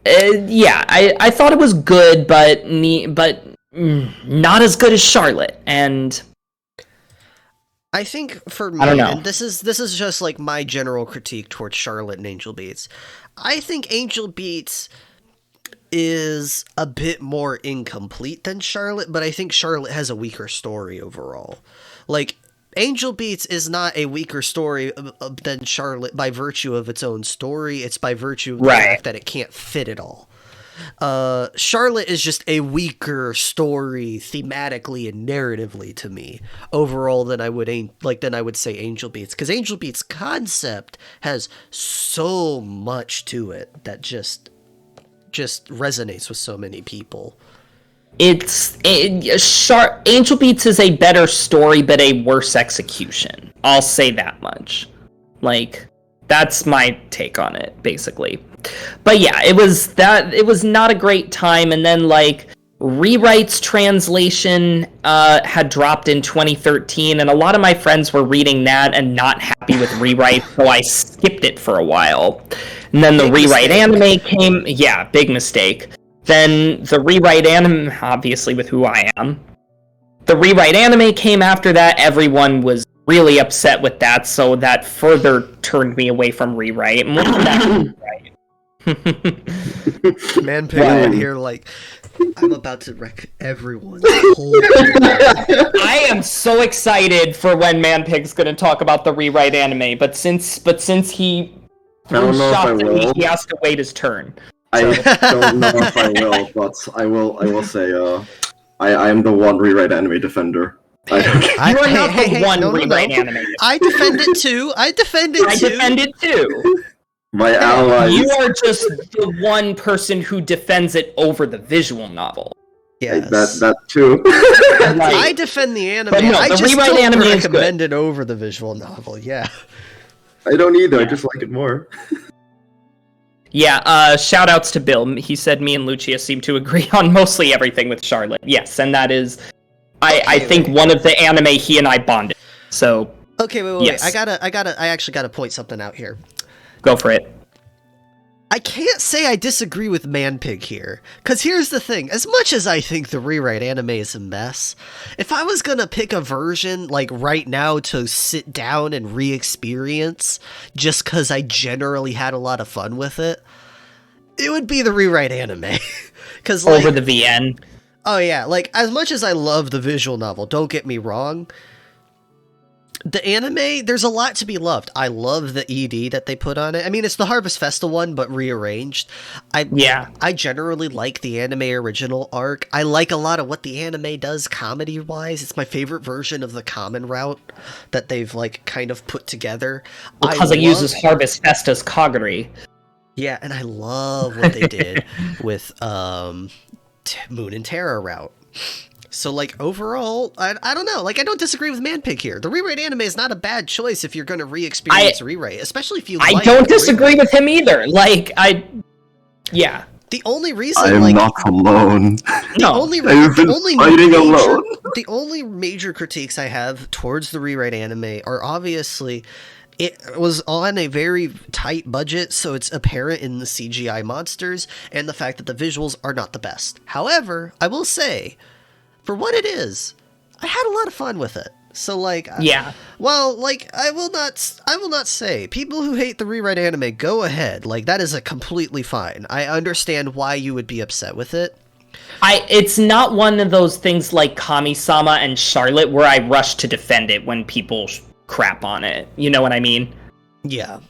Speaker 3: yeah, I thought it was good, but not as good as Charlotte, and
Speaker 1: I think for me,
Speaker 3: I don't know.
Speaker 1: and this is just like my general critique towards Charlotte and Angel Beats. I think Angel Beats is a bit more incomplete than Charlotte, but I think Charlotte has a weaker story overall. Like, Angel Beats is not a weaker story than Charlotte by virtue of its own story. It's by virtue of the fact that it can't fit it all. Charlotte is just a weaker story thematically and narratively to me overall than I would say Angel Beats, because Angel Beats' concept has so much to it that just resonates with so many people.
Speaker 3: Angel Beats is a better story, but a worse execution. I'll say that much. Like, that's my take on it, basically. But yeah, it was not a great time, and then, like, Rewrite's translation had dropped in 2013, and a lot of my friends were reading that and not happy with Rewrite, so I skipped it for a while. And then the Rewrite anime came... Yeah, big mistake. Then the Rewrite anime, obviously with who I am, the Rewrite anime came after that. Everyone was really upset with that, so that further turned me away from Rewrite. And we'll come back to Rewrite.
Speaker 1: Manpig right here, like, I'm about to wreck everyone's whole...
Speaker 3: I am so excited for when Manpig's going to talk about the Rewrite anime, but since he shot me, he has to wait his turn.
Speaker 2: I don't know if I will, but I will say, I am the one rewrite anime defender.
Speaker 3: You are not the one rewrite anime.
Speaker 1: I defend it too. I defend it too.
Speaker 2: My allies.
Speaker 3: You are just the one person who defends it over the visual novel.
Speaker 1: Yes.
Speaker 2: That too.
Speaker 1: I defend the anime.
Speaker 3: But no,
Speaker 1: I
Speaker 3: the
Speaker 1: just
Speaker 3: rewrite
Speaker 1: don't
Speaker 3: anime is
Speaker 1: recommend it over the visual novel. Yeah.
Speaker 2: I don't either. I just like it more.
Speaker 3: Yeah, shout outs to Bill. He said me and Lucia seem to agree on mostly everything with Charlotte. Yes, and that is, I think, one of the anime he and I bonded. So.
Speaker 1: Okay, wait.
Speaker 3: Yes.
Speaker 1: I actually gotta point something out here.
Speaker 3: Go for it.
Speaker 1: I can't say I disagree with Manpig here, because here's the thing. As much as I think the rewrite anime is a mess, if I was gonna pick a version, like, right now to sit down and re-experience, just because I generally had a lot of fun with it, it would be the rewrite anime. Cause, like,
Speaker 3: over the VN.
Speaker 1: Oh yeah, like, as much as I love the visual novel, don't get me wrong, the anime, there's a lot to be loved. I love the ED that they put on it. I mean, it's the Harvest Festival one, but rearranged. I generally like the anime original arc. I like a lot of what the anime does comedy-wise. It's my favorite version of the common route that they've, like, kind of put together.
Speaker 3: Because it uses Harvest Fest as Kagari.
Speaker 1: Yeah, and I love what they did with Moon and Terra route. So, like, overall, I don't know. Like, I don't disagree with Manpig here. The rewrite anime is not a bad choice if you're going to re-experience rewrite, especially if you
Speaker 3: I
Speaker 1: like
Speaker 3: don't disagree with him either. Like, yeah.
Speaker 1: The only reason,
Speaker 2: I'm not alone.
Speaker 1: The only major critiques I have towards the rewrite anime are obviously it was on a very tight budget, so it's apparent in the CGI monsters and the fact that the visuals are not the best. However, I will say, for what it is, I had a lot of fun with it. So, like,
Speaker 3: yeah.
Speaker 1: Well, like, I will not say people who hate the rewrite anime, go ahead. Like, that is a completely fine. I understand why you would be upset with it.
Speaker 3: It's not one of those things like Kami-sama and Charlotte where I rush to defend it when people crap on it. You know what I mean?
Speaker 1: Yeah.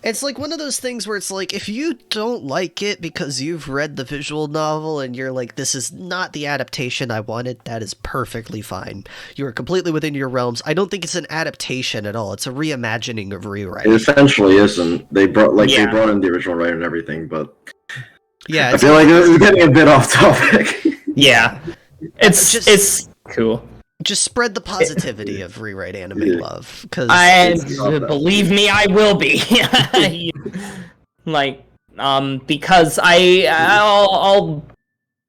Speaker 1: It's like one of those things where it's like, if you don't like it because you've read the visual novel and you're like, this is not the adaptation I wanted, that is perfectly fine. You are completely within your realms. I don't think it's an adaptation at all. It's a reimagining of rewrite.
Speaker 2: It essentially isn't. They brought in the original writer and everything, but
Speaker 1: yeah,
Speaker 2: I feel like it's getting a bit off topic.
Speaker 3: Yeah. It's cool.
Speaker 1: Just spread the positivity of rewrite anime love, because
Speaker 3: believe me, I will be. Like, because I'll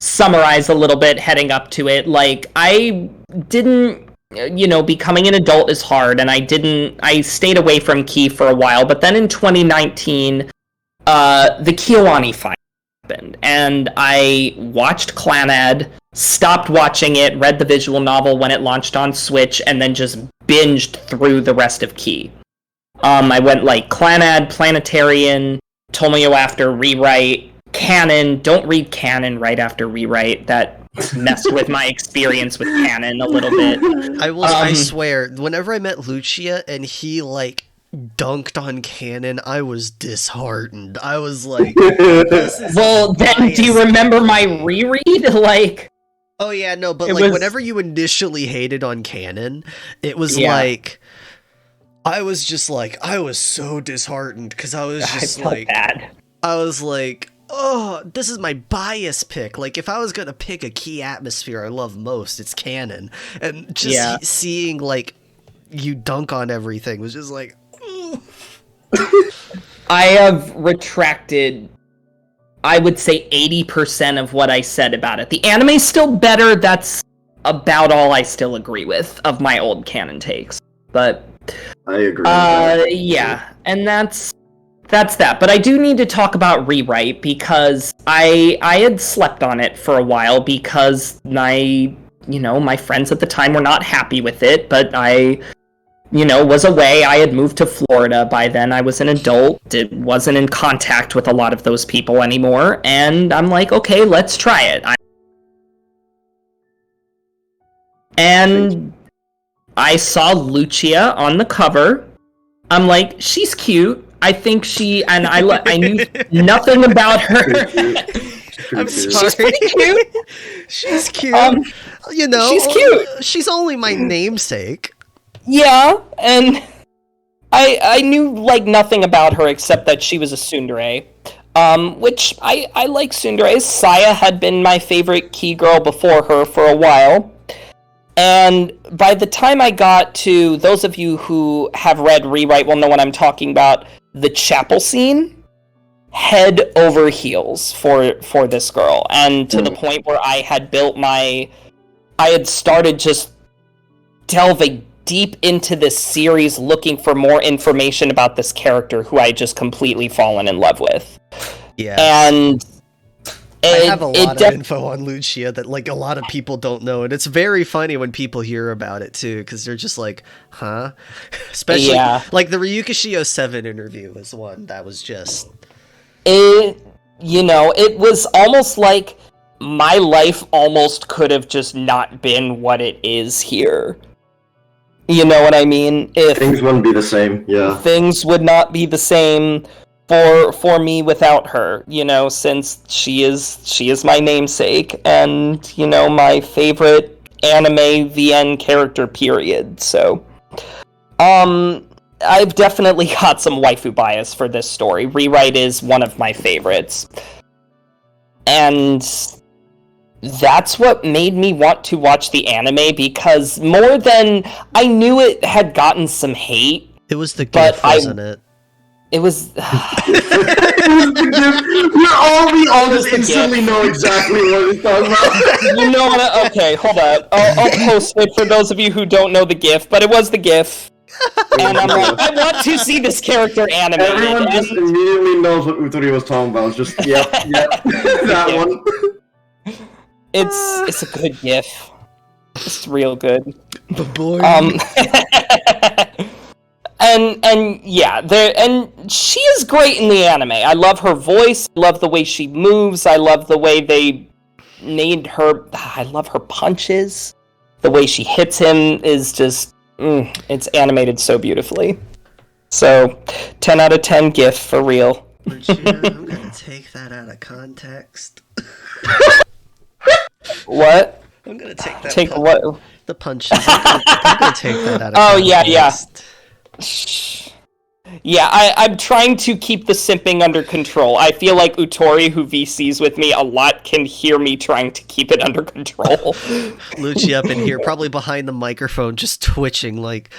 Speaker 3: summarize a little bit heading up to it. Like, I didn't, becoming an adult is hard, and I stayed away from Key for a while, but then in 2019, the Kiwani fight happened, and I watched Clanad, stopped watching it, read the visual novel when it launched on Switch, and then just binged through the rest of Key. I went like Clanad, Planetarian, Tomoyo after Rewrite, Canon. Don't read Canon right after Rewrite. That messed with my experience with Canon a little bit.
Speaker 1: I swear, whenever I met Lucia and he like dunked on Canon, I was disheartened. I was like,
Speaker 3: well, then do you remember my reread? Like,
Speaker 1: oh yeah, no, but like whenever you initially hated on Canon, it was like, I was just like, I was so disheartened because I was just like, bad. I was like, oh, this is my bias pick. Like, if I was gonna pick a key atmosphere I love most, it's Canon, and just seeing like you dunk on everything was just like,
Speaker 3: I have retracted, I would say 80% of what I said about it. The anime's still better. That's about all I still agree with of my old canon takes. But
Speaker 2: I agree.
Speaker 3: Yeah, and that's that. But I do need to talk about Rewrite because I had slept on it for a while because my friends at the time were not happy with it, but I was away. I had moved to Florida by then. I was an adult. It wasn't in contact with a lot of those people anymore. And I'm like, okay, let's try it. And I saw Lucia on the cover. I'm like, she's cute. I think I knew nothing about her.
Speaker 2: pretty cute.
Speaker 3: She's pretty cute.
Speaker 1: She's cute.
Speaker 3: She's cute.
Speaker 1: She's only my namesake.
Speaker 3: Yeah, and I knew like nothing about her except that she was a tsundere. Which I like tsunderes. Saya had been my favorite key girl before her for a while. And by the time I got to, those of you who have read Rewrite will know what I'm talking about, the chapel scene, head over heels for this girl. And to the point where I had started just delving deep into this series looking for more information about this character who I had just completely fallen in love with.
Speaker 1: Yeah.
Speaker 3: And
Speaker 1: I have a lot of info on Lucia that like a lot of people don't know, and it's very funny when people hear about it too, because they're just like, huh? Especially like the Ryukishio 7 interview was one that was just
Speaker 3: it was almost like my life almost could have just not been what it is here. You know what I mean? If
Speaker 2: things wouldn't be the same, yeah.
Speaker 3: Things would not be the same for me without her, since she is my namesake and, my favorite anime VN character, period. So, I've definitely got some waifu bias for this story. Rewrite is one of my favorites. And that's what made me want to watch the anime, because more than I knew it had gotten some hate.
Speaker 1: It was the gift, wasn't it?
Speaker 3: It was.
Speaker 2: We all just instantly know exactly what he's talking about.
Speaker 3: You know what? Okay, hold on. I'll post it for those of you who don't know the GIF, but it was the GIF. And I'm like, I want to see this character animated.
Speaker 2: Everyone just immediately knows what Uttori was talking about. It's just, yep, that one.
Speaker 3: It's a good GIF. It's real good.
Speaker 1: But boy.
Speaker 3: And she is great in the anime. I love her voice. I love the way she moves. I love the way they made her. I love her punches. The way she hits him is just. It's animated so beautifully. So, 10 out of 10 GIF for real.
Speaker 1: Lucia, I'm gonna take that out of context.
Speaker 3: What?
Speaker 1: I'm gonna take that.
Speaker 3: Take what?
Speaker 1: The punches. I'm gonna take that out of context.
Speaker 3: Yeah, I'm trying to keep the simping under control. I feel like Uttori, who VCs with me a lot, can hear me trying to keep it under control.
Speaker 1: Lucia up in here, probably behind the microphone, just twitching like,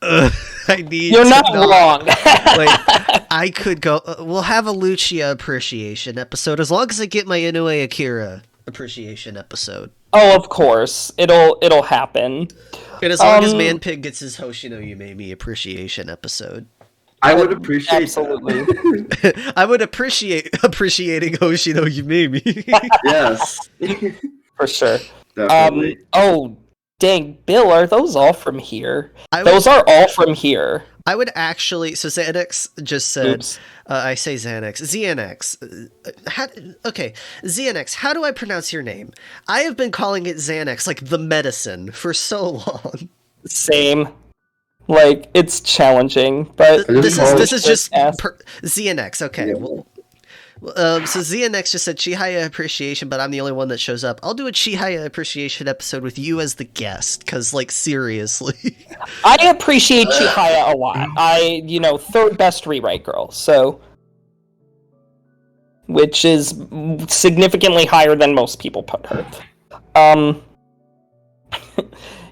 Speaker 1: I need
Speaker 3: You're not wrong.
Speaker 1: Like, I could go, we'll have a Lucia appreciation episode, as long as I get my Inoue Akira appreciation episode.
Speaker 3: Oh, of course. It'll happen.
Speaker 1: And as long as Manpig gets his Hoshino Yumemi appreciation episode.
Speaker 2: I would appreciate
Speaker 3: absolutely.
Speaker 1: That. I would appreciate appreciating Hoshino Yumemi.
Speaker 2: Yes.
Speaker 3: For sure.
Speaker 2: Definitely.
Speaker 3: Oh, dang, Bill, are those all from here? Those are all from here.
Speaker 1: I would actually... So Xanax just said...
Speaker 3: Oops.
Speaker 1: I say Xanax. Xanax. Okay, Xanax, how do I pronounce your name? I have been calling it Xanax, like the medicine, for so long.
Speaker 3: Same. Like, it's challenging, but...
Speaker 1: This is just... Xanax, okay. Yeah. Well, so Xanax just said Chihaya appreciation, but I'm the only one that shows up. I'll do a Chihaya appreciation episode with you as the guest, because, like, seriously.
Speaker 3: I appreciate Chihaya a lot. Third best rewrite girl, so... Which is significantly higher than most people put her.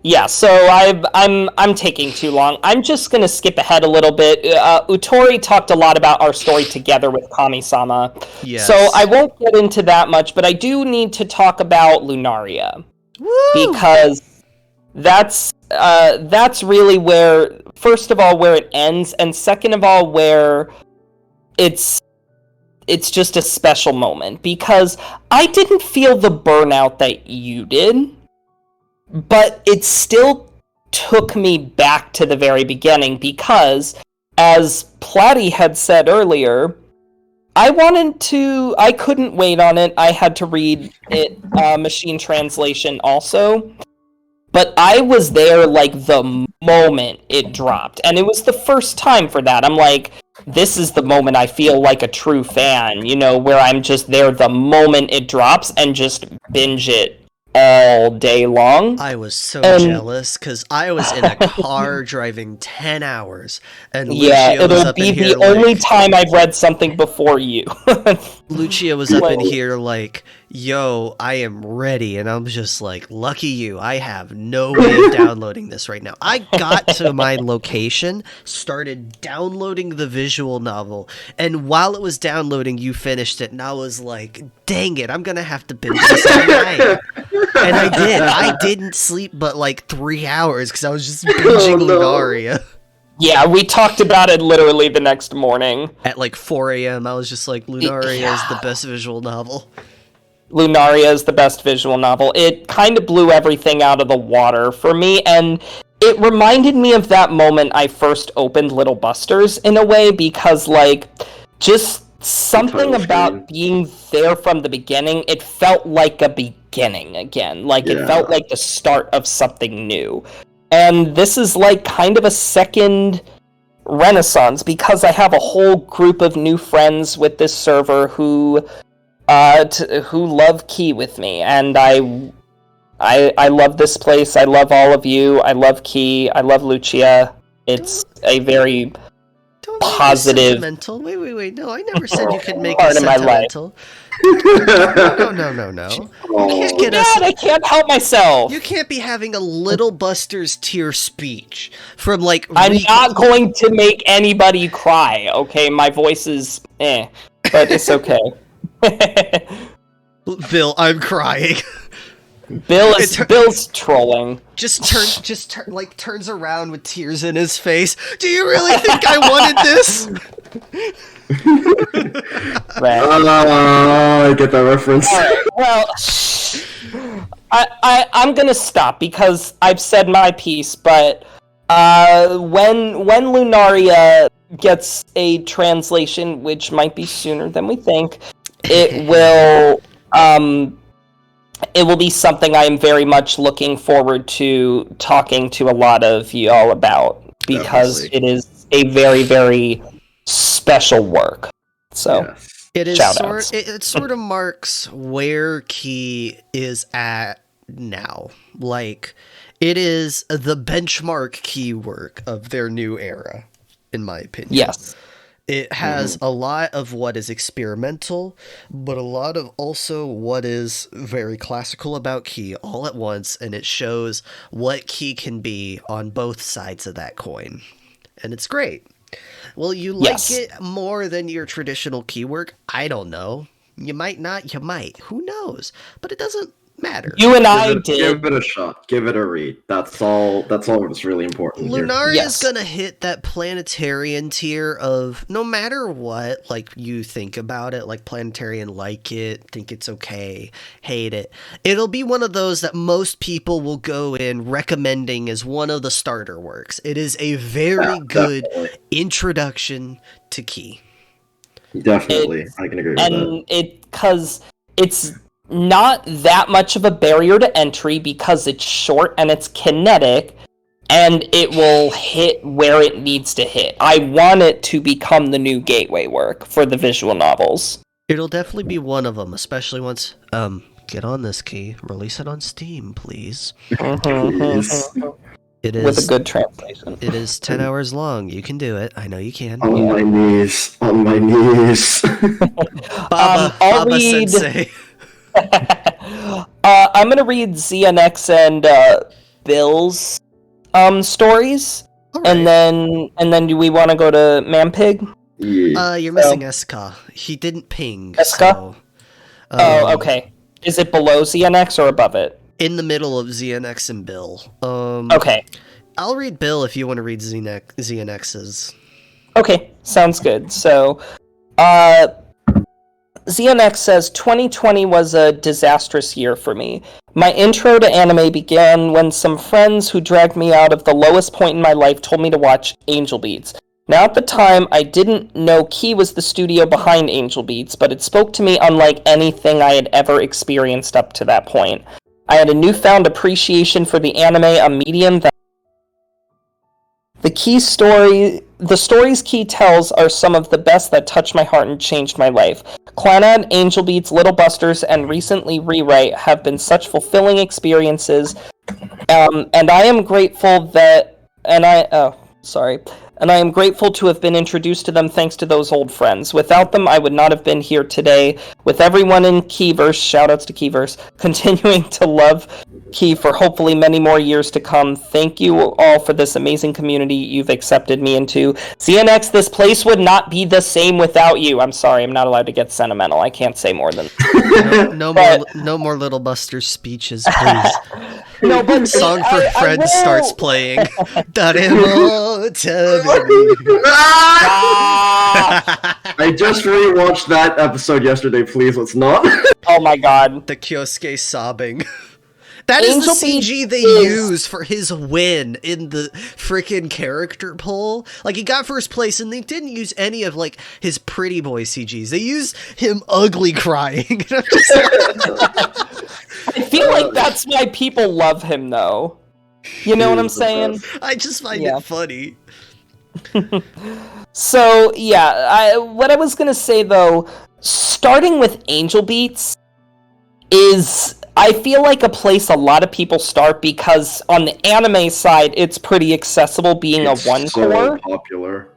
Speaker 3: Yeah, so I'm taking too long. I'm just gonna skip ahead a little bit. Uttori talked a lot about our story together with Kami-sama.
Speaker 1: Yes.
Speaker 3: So I won't get into that much, but I do need to talk about Lunaria.
Speaker 1: Woo!
Speaker 3: Because that's really where, first of all, where it ends, and second of all, where it's just a special moment. Because I didn't feel the burnout that you did. But it still took me back to the very beginning because, as Platy had said earlier, I couldn't wait on it. I had to read it, machine translation also. But I was there, like, the moment it dropped. And it was the first time for that. I'm like, this is the moment I feel like a true fan, where I'm just there the moment it drops and just binge it all day long.
Speaker 1: I was so jealous because I was in a car driving 10 hours, and Lucia was up in here.
Speaker 3: It'll be the only time I've read something before you.
Speaker 1: Lucia was up in here like, yo, I am ready, and I'm just like, lucky you, I have no way of downloading this right now. I got to my location, started downloading the visual novel, and while it was downloading, you finished it, and I was like, dang it, I'm gonna have to binge this tonight. And I did. I didn't sleep but like 3 hours because I was just binging Lunaria.
Speaker 3: Yeah, we talked about it literally the next morning.
Speaker 1: At like 4 a.m., I was just like, Lunaria is the best visual novel.
Speaker 3: Lunaria is the best visual novel. It kind of blew everything out of the water for me, and it reminded me of that moment I first opened Little Busters in a way, because, like, just something about being there from the beginning, it felt like a beginning again. Like, it felt like the start of something new. And this is, like, kind of a second renaissance, because I have a whole group of new friends with this server who love Key with me, and I love this place. I love all of you. I love Key. I love Lucia. It's a very positive.
Speaker 1: Sentimental. Wait. No, I never said you could make it sentimental. No. You can't get us.
Speaker 3: I can't help myself.
Speaker 1: You can't be having a Little Busters tier speech from like.
Speaker 3: I'm not going to make anybody cry. Okay, my voice is but it's okay.
Speaker 1: Bill, I'm crying.
Speaker 3: Bill's trolling.
Speaker 1: Turns around with tears in his face. Do you really think I wanted this?
Speaker 2: I get that reference.
Speaker 3: All right, well, I'm gonna stop because I've said my piece. But when Lunaria gets a translation, which might be sooner than we think, it will be something I am very much looking forward to talking to a lot of y'all about, because it is a very, very special work. So
Speaker 1: it sort of marks where Key is at now. Like, it is the benchmark Key work of their new era, in my opinion.
Speaker 3: Yes.
Speaker 1: It has a lot of what is experimental, but a lot of also what is very classical about Key all at once, and it shows what Key can be on both sides of that coin. And it's great. Will you like it more than your traditional Key work? I don't know. You might not, you might. Who knows? But it doesn't matter.
Speaker 3: You and I did.
Speaker 2: Give it a shot. Give it a read. That's all that's really important here.
Speaker 1: Lunaria is gonna hit that planetarian tier of no matter what, like, you think about it, like planetarian like it, think it's okay, hate it. It'll be one of those that most people will go in recommending as one of the starter works. It is a very good introduction to Key.
Speaker 2: Definitely. I can agree with that.
Speaker 3: And because it's not that much of a barrier to entry, because it's short and it's kinetic, and it will hit where it needs to hit. I want it to become the new gateway work for the visual novels.
Speaker 1: It'll definitely be one of them, especially once, get on this, Key. Release it on Steam, please. It is,
Speaker 3: with a good translation.
Speaker 1: It is 10 hours long. You can do it. I know you can.
Speaker 2: On my knees.
Speaker 1: Baba Sensei.
Speaker 3: I'm gonna read ZNX and Bill's stories, right. and then do we want to go to Manpig?
Speaker 2: Yeah.
Speaker 1: You're missing Eska. He didn't ping.
Speaker 3: Eska?
Speaker 1: So,
Speaker 3: okay. Is it below ZNX or above it?
Speaker 1: In the middle of ZNX and Bill.
Speaker 3: Okay.
Speaker 1: I'll read Bill if you want to read ZNX's.
Speaker 3: Okay, sounds good. So, ZNX says, 2020 was a disastrous year for me. My intro to anime began when some friends who dragged me out of the lowest point in my life told me to watch Angel Beats. Now at the time, I didn't know Key was the studio behind Angel Beats, but it spoke to me unlike anything I had ever experienced up to that point. I had a newfound appreciation for the anime, a medium that The stories Key tells are some of the best that touched my heart and changed my life. Clannad, Angel Beats, Little Busters, and recently Rewrite have been such fulfilling experiences, and I am grateful and I am grateful to have been introduced to them thanks to those old friends. Without them, I would not have been here today. With everyone in Keyverse, shoutouts to Keyverse, continuing to love Key for hopefully many more years to come. Thank you all for this amazing community you've accepted me into. CNX, this place would not be the same without you. I'm sorry, I'm not allowed to get sentimental. I can't say more than
Speaker 1: no more Little Buster speeches, please.
Speaker 3: No, but
Speaker 1: Song for Friends starts playing.
Speaker 2: I just rewatched that episode yesterday. Please, let's not.
Speaker 3: Oh my god.
Speaker 1: The Kyosuke sobbing. That is the CG they use for his win in the freaking character poll. Like, he got first place, and they didn't use any of, like, his pretty boy CGs. They used him ugly crying. I
Speaker 3: feel like that's why people love him, though. You know what I'm saying?
Speaker 1: I just find it funny.
Speaker 3: So, yeah, what I was gonna say, though, starting with Angel Beats is, I feel like, a place a lot of people start because on the anime side, it's pretty accessible being a one-core.
Speaker 2: So popular.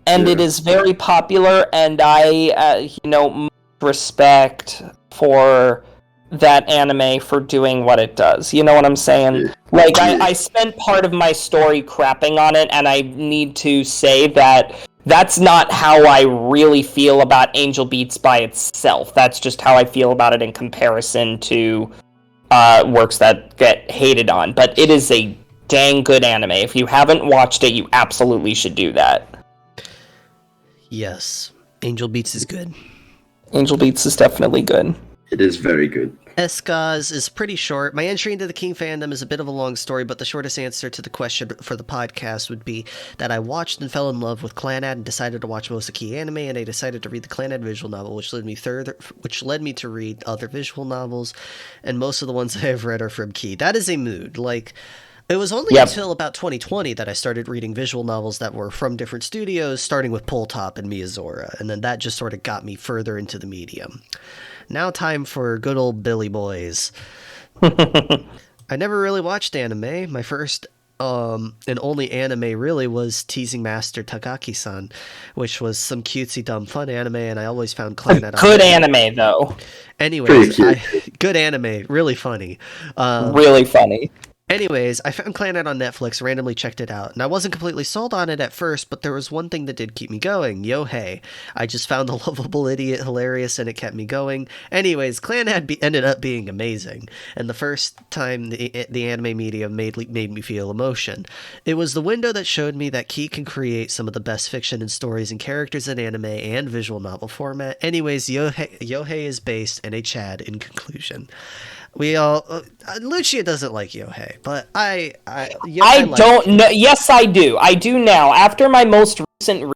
Speaker 3: And it is very popular, and I, much respect for that anime for doing what it does. You know what I'm saying? Like, I spent part of my story crapping on it, and I need to say that that's not how I really feel about Angel Beats by itself. That's just how I feel about it in comparison to works that get hated on. But it is a dang good anime. If you haven't watched it, you absolutely should do that.
Speaker 1: Yes, Angel Beats is good.
Speaker 3: Angel Beats is definitely good.
Speaker 2: It is very good.
Speaker 1: Escaz is pretty short. My entry into the King fandom is a bit of a long story, but the shortest answer to the question for the podcast would be that I watched and fell in love with Clannad and decided to watch most of Key anime, and I decided to read the Clannad visual novel, which led me to read other visual novels, and most of the ones I have read are from Key. That is a mood. Like, it was only until about 2020 that I started reading visual novels that were from different studios, starting with Pull Top and Miyazora, and then that just sort of got me further into the medium. Now time for good old Billy Boys. I never really watched anime. My first and only anime really was Teasing Master Takaki-san, which was some cutesy dumb fun anime, and I always found Clannad
Speaker 3: good anime though.
Speaker 1: Anyways, good anime, really funny.
Speaker 3: Really funny.
Speaker 1: Anyways, I found Clannad on Netflix, randomly checked it out, and I wasn't completely sold on it at first, but there was one thing that did keep me going. Yo-hey. I just found the lovable idiot hilarious, and it kept me going. Anyways, Clannad ended up being amazing, and the first time the anime medium made me feel emotion. It was the window that showed me that Key can create some of the best fiction and stories and characters in anime and visual novel format. Anyways, Yo-hey is based in a Chad in conclusion. We all Lucia doesn't like Yo-hey, but I
Speaker 3: don't know. Yes, I do. I do now. After my most recent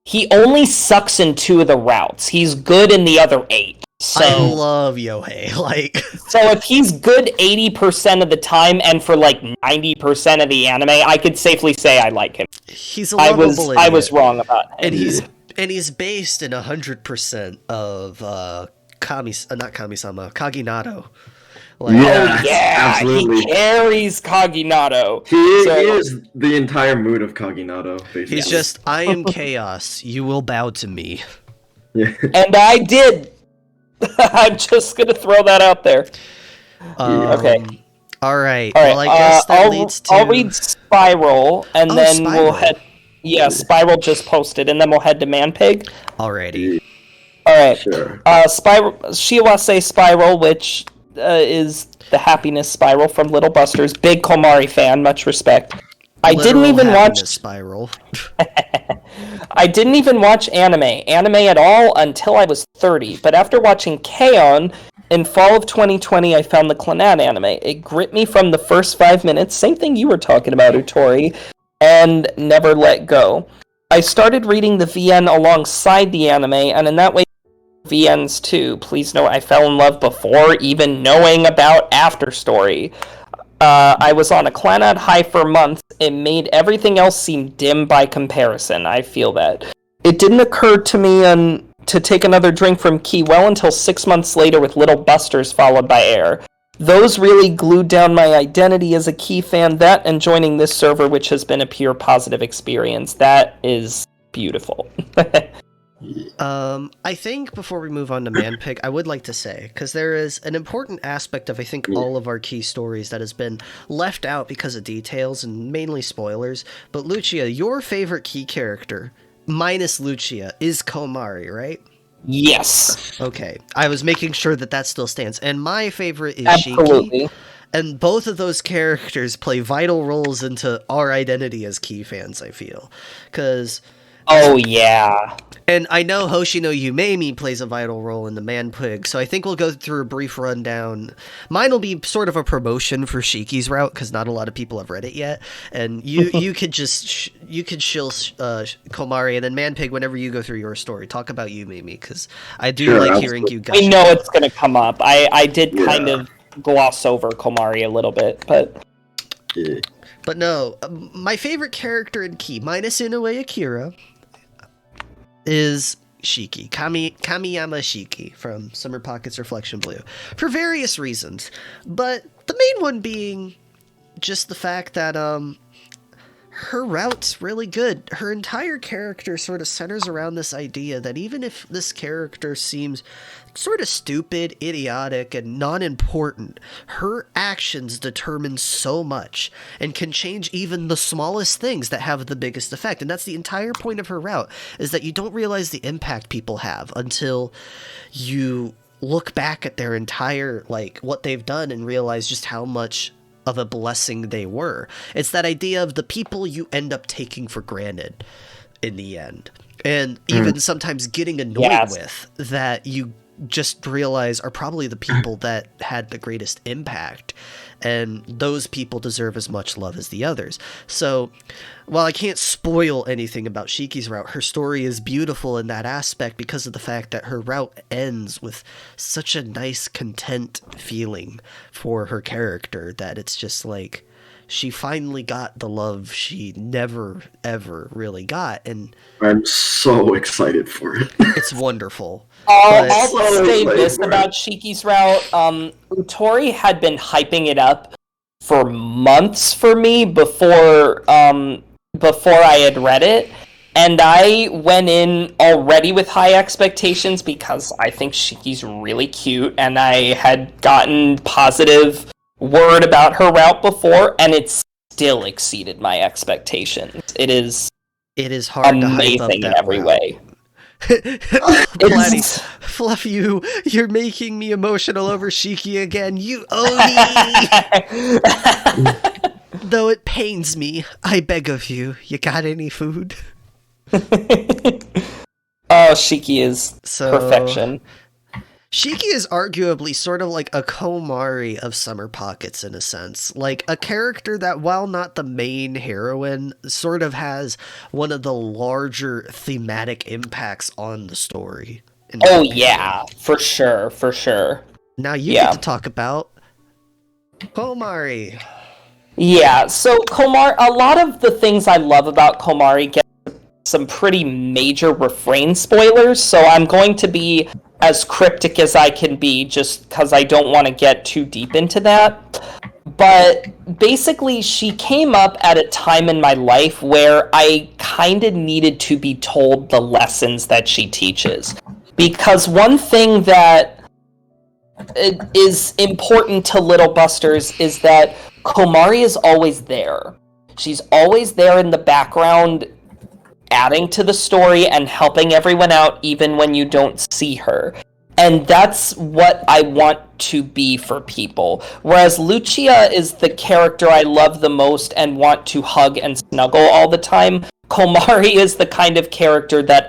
Speaker 3: he only sucks in 2 of the routes. He's good in the other 8. So
Speaker 1: I love Yo-hey. Like,
Speaker 3: so if he's good 80% of the time and for like 90% of the anime, I could safely say I like him.
Speaker 1: He's a lovable idiot.
Speaker 3: I was wrong about him.
Speaker 1: And he's based in 100% of not Kami-sama, Kaginato.
Speaker 2: Like, absolutely.
Speaker 3: He carries Kaginato.
Speaker 2: He is the entire mood of Kaginato, basically.
Speaker 1: He's just, I am chaos, you will bow to me.
Speaker 2: Yeah.
Speaker 3: And I did. I'm just gonna throw that out there. Okay.
Speaker 1: Alright, well, I guess that leads to...
Speaker 3: I'll read Spiral, and then we'll head... Yeah, Spiral just posted, and then we'll head to Manpig.
Speaker 1: Alrighty.
Speaker 3: Alright.
Speaker 2: Sure.
Speaker 3: Spiral, Shiawase Spiral, which... is the happiness spiral from Little Busters. Big Komari fan, much respect. I didn't even watch
Speaker 1: Spiral.
Speaker 3: I didn't even watch anime at all until I was 30. But after watching K-On! In fall of 2020, I found the Clannad anime. It gripped me from the first 5 minutes, same thing you were talking about, Uttori, and never let go. I started reading the VN alongside the anime, and in that way VNs too. Please know I fell in love before even knowing about After Story. I was on a Clannad high for months. It made everything else seem dim by comparison. I feel that. It didn't occur to me to take another drink from Key well until 6 months later with Little Busters followed by Air. Those really glued down my identity as a Key fan, that and joining this server, which has been a pure positive experience. That is beautiful.
Speaker 1: I think before we move on to Manpig, I would like to say, because there is an important aspect of, I think, all of our Key stories that has been left out because of details and mainly spoilers, but Lucia, your favorite Key character, minus Lucia, is Komari, right?
Speaker 3: Yes.
Speaker 1: Okay, I was making sure that still stands, and my favorite is
Speaker 3: Absolutely.
Speaker 1: Shiki. And both of those characters play vital roles into our identity as Key fans, I feel. Because...
Speaker 3: Oh, yeah.
Speaker 1: And I know Hoshino Yumemi plays a vital role in the Manpig, so I think we'll go through a brief rundown. Mine will be sort of a promotion for Shiki's route, because not a lot of people have read it yet. And you could just, you could shill Komari, and then Manpig, whenever you go through your story, talk about Yumemi, because I do like hearing you gush.
Speaker 3: I know it's going to come up. I did kind of gloss over Komari a little bit, but...
Speaker 2: Yeah.
Speaker 1: But no, my favorite character in Key, minus Inoue Akira, is Shiki, Kamiyama Shiki from Summer Pockets Reflection Blue, for various reasons, but the main one being just the fact that her route's really good. Her entire character sort of centers around this idea that even if this character seems sort of stupid, idiotic, and non-important, her actions determine so much and can change even the smallest things that have the biggest effect. And that's the entire point of her route, is that you don't realize the impact people have until you look back at their entire, like, what they've done and realize just how much of a blessing they were. It's that idea of the people you end up taking for granted in the end. And even sometimes getting annoyed with, that you just realize are probably the people that had the greatest impact, and those people deserve as much love as the others. So while I can't spoil anything about Shiki's route, her story is beautiful in that aspect because of the fact that her route ends with such a nice, content feeling for her character that it's just like she finally got the love she never, ever really got, and
Speaker 2: I'm so excited for it.
Speaker 1: it's wonderful.
Speaker 3: I'll say this about Shiki's route. Uttori had been hyping it up for months for me before I had read it, and I went in already with high expectations because I think Shiki's really cute, and I had gotten positive word about her route before, and it still exceeded my expectations. It is
Speaker 1: hard to hype up
Speaker 3: amazing
Speaker 1: that
Speaker 3: in every
Speaker 1: route.
Speaker 3: way.
Speaker 1: Fluff, you're making me emotional over Shiki again. You owe me. Though it pains me, I beg of you. You got any food?
Speaker 3: Shiki is perfection.
Speaker 1: Shiki is arguably sort of like a Komari of Summer Pockets in a sense. Like a character that, while not the main heroine, sort of has one of the larger thematic impacts on the story.
Speaker 3: Oh yeah, for sure.
Speaker 1: Now you get to talk about Komari.
Speaker 3: Yeah, so Komari, a lot of the things I love about Komari get some pretty major refrain spoilers, so I'm going to be as cryptic as I can be just because I don't want to get too deep into that. But basically, she came up at a time in my life where I kind of needed to be told the lessons that she teaches. Because one thing that is important to Little Busters is that Komari is always there. She's always there in the background, adding to the story and helping everyone out even when you don't see her. And that's what I want to be for people. Whereas Lucia is the character I love the most and want to hug and snuggle all the time, Komari is the kind of character that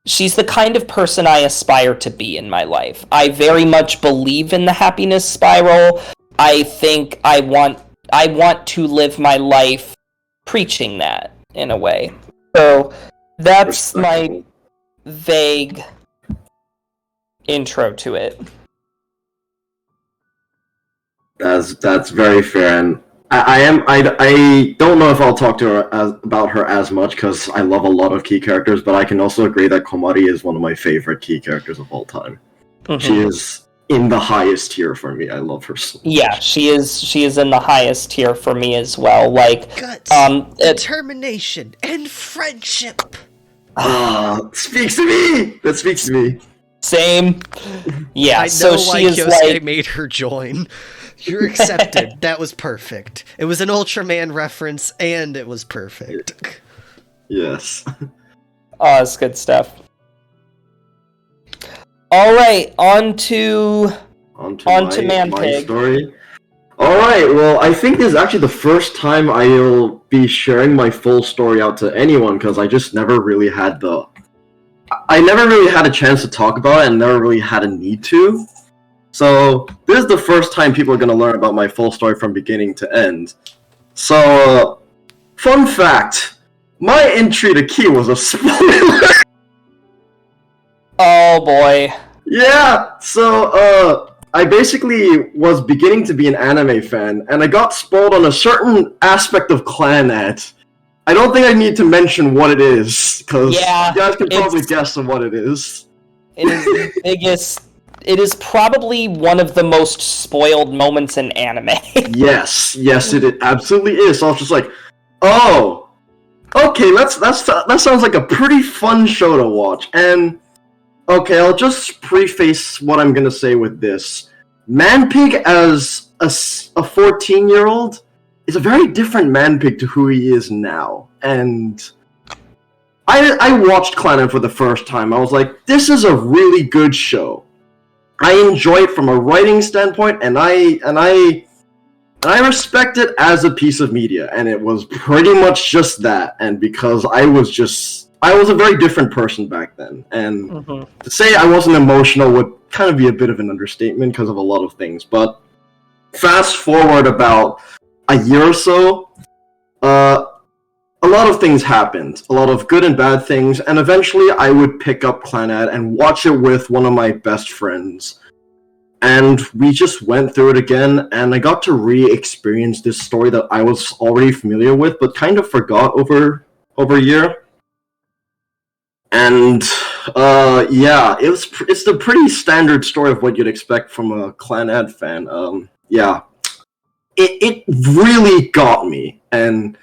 Speaker 3: she's the kind of person I aspire to be in my life. I very much believe in the happiness spiral. I think I want to live my life preaching that, in a way. So that's my vague intro to it.
Speaker 2: That That's very fair, and I don't know if I'll talk to her about her as much because I love a lot of key characters, but I can also agree that Komari is one of my favorite key characters of all time. She is in the highest tier for me. I love her so much.
Speaker 3: Yeah, she is in the highest tier for me as well. Like
Speaker 1: guts, determination, and friendship.
Speaker 2: Speaks to me. That speaks to me.
Speaker 3: Same. Yeah,
Speaker 1: I know
Speaker 3: so
Speaker 1: why
Speaker 3: she is
Speaker 1: Kyosuke
Speaker 3: like
Speaker 1: made her join. You're accepted. That was perfect. It was an Ultraman reference, and it was perfect.
Speaker 2: Yes.
Speaker 3: Oh, it's good stuff. Alright, on to Manpig.
Speaker 2: My story. Alright, well, I think this is actually the first time I'll be sharing my full story out to anyone, because I just never really had a chance to talk about it, and never really had a need to. So, this is the first time people are going to learn about my full story from beginning to end. So, fun fact, my entry to Key was a spoiler!
Speaker 3: Oh boy.
Speaker 2: Yeah, so, I basically was beginning to be an anime fan, and I got spoiled on a certain aspect of Clannad. I don't think I need to mention what it is, because you guys can probably guess on what it is.
Speaker 3: It is the biggest... It is probably one of the most spoiled moments in anime.
Speaker 2: Yes, it absolutely is. So I was just like, oh, okay, that sounds like a pretty fun show to watch. And, okay, I'll just preface what I'm gonna say with this. Manpig as a 14-year-old is a very different Manpig to who he is now. And I watched Clannad for the first time. I was like, this is a really good show. I enjoy it from a writing standpoint, and I respect it as a piece of media, and it was pretty much just that. And because I was a very different person back then, and to say I wasn't emotional would kind of be a bit of an understatement because of a lot of things. But fast forward about a year or so, a lot of things happened, a lot of good and bad things, and eventually I would pick up Clannad and watch it with one of my best friends. And we just went through it again, and I got to re-experience this story that I was already familiar with, but kind of forgot over a year. And, it's the pretty standard story of what you'd expect from a Clannad fan. It really got me, and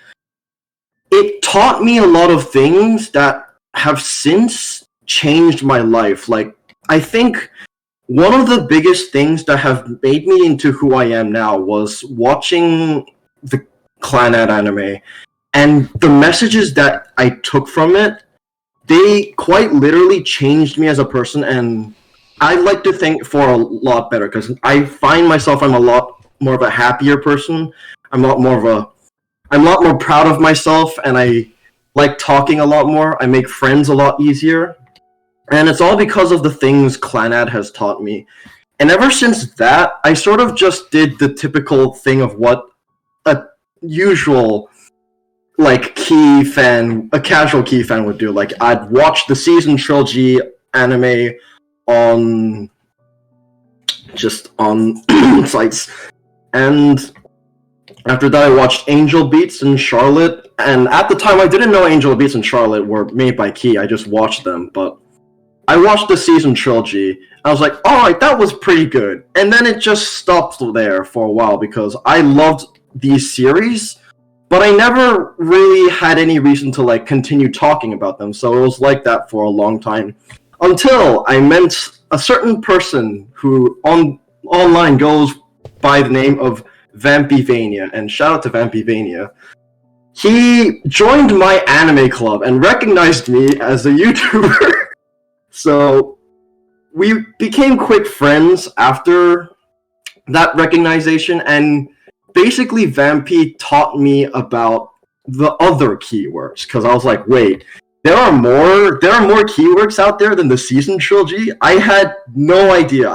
Speaker 2: it taught me a lot of things that have since changed my life. Like, I think one of the biggest things that have made me into who I am now was watching the Clannad anime, and the messages that I took from it, they quite literally changed me as a person, and I like to think for a lot better, because I find myself I'm a lot more of a happier person. I'm a lot more proud of myself, and I like talking a lot more. I make friends a lot easier. And it's all because of the things Clannad has taught me. And ever since that, I sort of just did the typical thing of what a usual, like, a casual Key fan would do. Like, I'd watch the season trilogy anime on sites. And after that, I watched Angel Beats and Charlotte, and at the time, I didn't know Angel Beats and Charlotte were made by Key. I just watched them, but I watched the season trilogy. I was like, alright, that was pretty good. And then it just stopped there for a while, because I loved these series, but I never really had any reason to, like, continue talking about them, so it was like that for a long time. Until I met a certain person who online goes by the name of Vampivania, and shout out to Vampivania. He joined my anime club and recognized me as a YouTuber. So we became quick friends after that recognition, and basically Vampy taught me about the other keywords, because I was like, wait, there are more keywords out there than the season trilogy? I had no idea.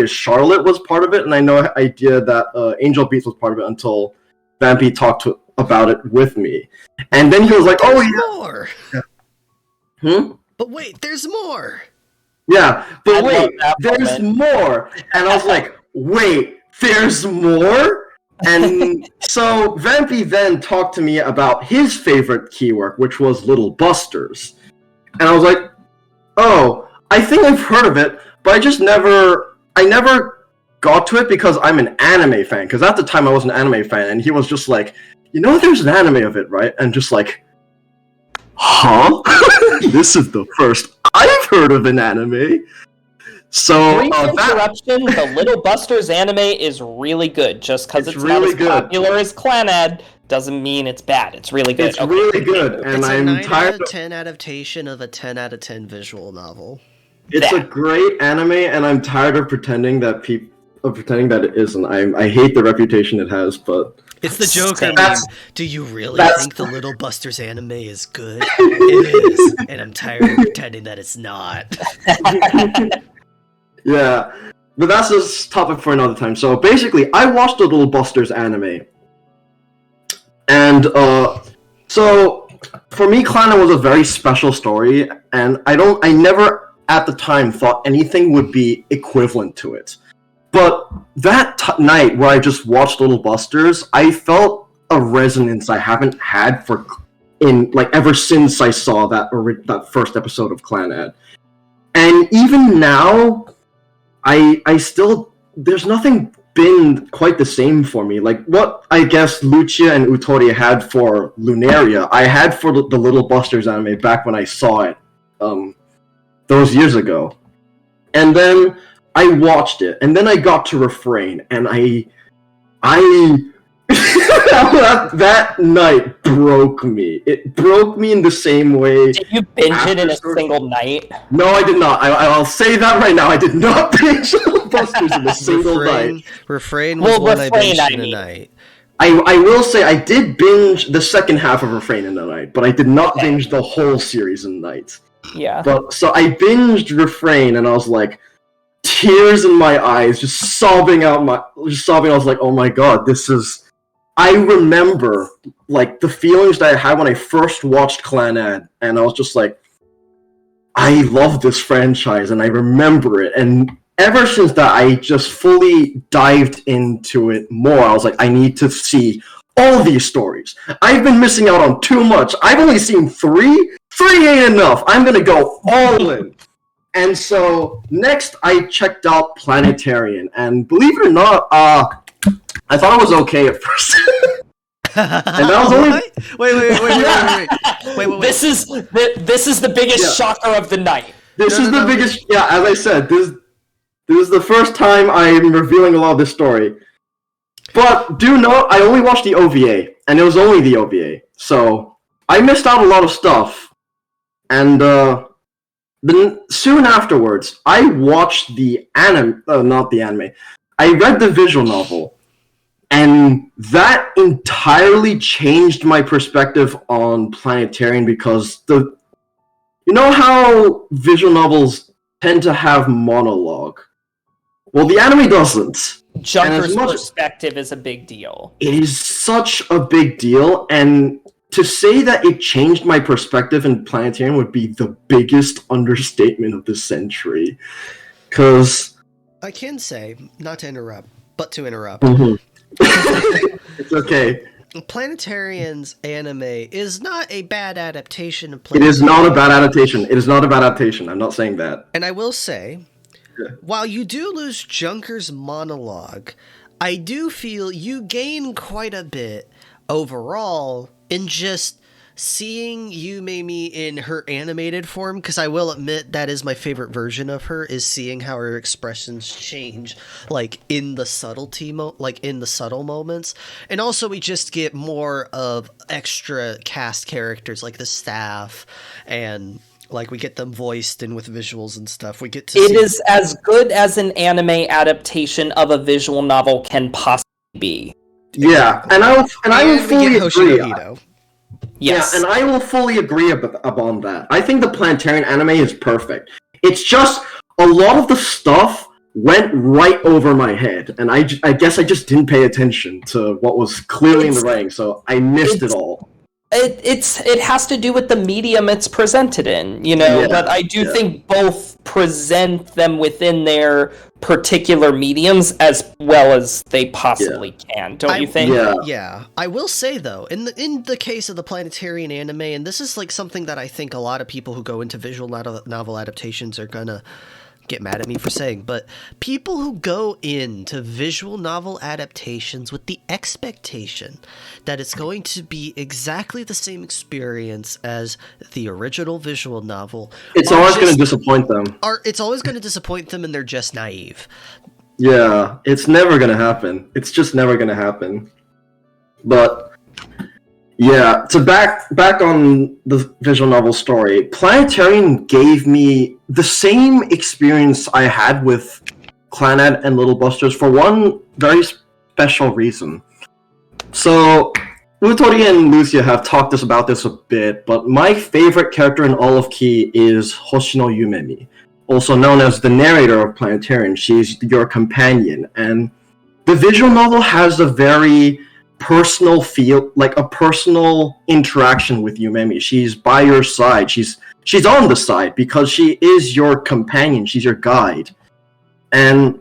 Speaker 2: Charlotte was part of it, and I had no idea that Angel Beats was part of it until Vampy talked about it with me. And then he was like, oh, yeah.
Speaker 1: More. But wait, there's more.
Speaker 2: Yeah, but wait, there's more. And I was like, wait, there's more? And so Vampy then talked to me about his favorite keywork, which was Little Busters. And I was like, oh, I think I've heard of it, but I never got to it because I'm an anime fan. Because at the time I was an anime fan, and he was just like, there's an anime of it, right? And just like, huh? This is the first I've heard of an anime. So,
Speaker 3: brief interruption, the Little Busters anime is really good. Just because it's really not as popular as Clannad doesn't mean it's bad. It's really good.
Speaker 2: It's really good, and
Speaker 1: it's
Speaker 2: I'm
Speaker 1: a 9
Speaker 2: tired
Speaker 1: out of 10 adaptation of a 10 out of 10 visual novel.
Speaker 2: It's a great anime, and I'm tired of pretending that it isn't. I hate the reputation it has, but
Speaker 1: it's the Joker meme. Do you really think the Little Busters anime is good? It is, and I'm tired of pretending that it's not.
Speaker 2: Yeah, but that's a topic for another time. So basically, I watched the Little Busters anime, and so for me, Clannad was a very special story, and I never at the time thought anything would be equivalent to it. But that night where I just watched Little Busters, I felt a resonance I haven't had ever since I saw that first episode of Clannad, and even now. I still, there's nothing been quite the same for me. Like what I guess Lucia and Uttori had for Lunaria, I had for the Little Busters anime back when I saw it, those years ago. And then I watched it, and then I got to Refrain, and I that night broke me. It broke me in the same way.
Speaker 3: Did you binge it in a single night?
Speaker 2: No, I did not. I'll say that right now. I did not binge Little Busters in a single night.
Speaker 1: Refrain was one I binged in a night.
Speaker 2: I will say I did binge the second half of Refrain in a night, but I did not binge the whole series in a night.
Speaker 3: Yeah.
Speaker 2: But so I binged Refrain, and I was like, tears in my eyes, just sobbing. I was like, oh my god, this is. I remember, like, the feelings that I had when I first watched Clannad, and I was just like, I love this franchise, and I remember it, and ever since that, I just fully dived into it more. I was like, I need to see all these stories. I've been missing out on too much. I've only seen 3? 3 ain't enough. I'm gonna go all in. And so, next, I checked out Planetarian, and believe it or not, I thought it was okay at first. And that was only...
Speaker 1: Wait.
Speaker 3: This is the biggest shocker of the night.
Speaker 2: This is the biggest... Yeah, as I said, this is the first time I'm revealing a lot of this story. But do note, I only watched the OVA, and it was only the OVA. So, I missed out a lot of stuff. And, then soon afterwards, I watched the anime... not the anime. I read the visual novel. And that entirely changed my perspective on Planetarian because you know how visual novels tend to have monologue? Well, the anime doesn't.
Speaker 3: Junker's perspective is a big deal.
Speaker 2: It is such a big deal, and to say that it changed my perspective in Planetarian would be the biggest understatement of the century. Because...
Speaker 1: I can say, not to interrupt, but to interrupt.
Speaker 2: Mm-hmm. It's okay.
Speaker 1: Planetarian's anime is not a bad adaptation of Planetarian.
Speaker 2: It is not a bad adaptation. It is not a bad adaptation. I'm not saying that.
Speaker 1: And I will say, while you do lose Junker's monologue, I do feel you gain quite a bit overall in just seeing Yumemi in her animated form, because I will admit that is my favorite version of her, is seeing how her expressions change, like in the in the subtle moments. And also we just get more of extra cast characters like the staff, and like we get them voiced and with visuals and stuff. We get to
Speaker 3: It is as good as an anime adaptation of a visual novel can possibly be.
Speaker 2: Yeah, and I will fully agree.
Speaker 3: Yes.
Speaker 2: Yeah, and I will fully agree upon that. I think the Planetarian anime is perfect. It's just a lot of the stuff went right over my head, and I guess I just didn't pay attention to what was clearly in the writing, so I missed it all.
Speaker 3: it has to do with the medium it's presented in, you know. But I do think both present them within their particular mediums as well as they possibly can. Don't you think?
Speaker 1: Yeah. I will say though, in the case of the Planetarian anime, and this is like something that I think a lot of people who go into visual novel adaptations are gonna get mad at me for saying, but people who go into visual novel adaptations with the expectation that it's going to be exactly the same experience as the original visual novel,
Speaker 2: it's always going to disappoint them.
Speaker 1: It's always going to disappoint them, and they're just naive.
Speaker 2: Yeah, it's never going to happen. It's just never going to happen. But yeah, to back on the visual novel story, Planetarian gave me the same experience I had with Clannad and Little Busters for one very special reason. So, Uttori and Lucia have talked about this a bit, but my favorite character in all of Key is Hoshino Yumemi, also known as the narrator of Planetarian. She's your companion, and the visual novel has a very personal feel, like a personal interaction with Yumemi. She's by your side. She's on the side because she is your companion. She's your guide. And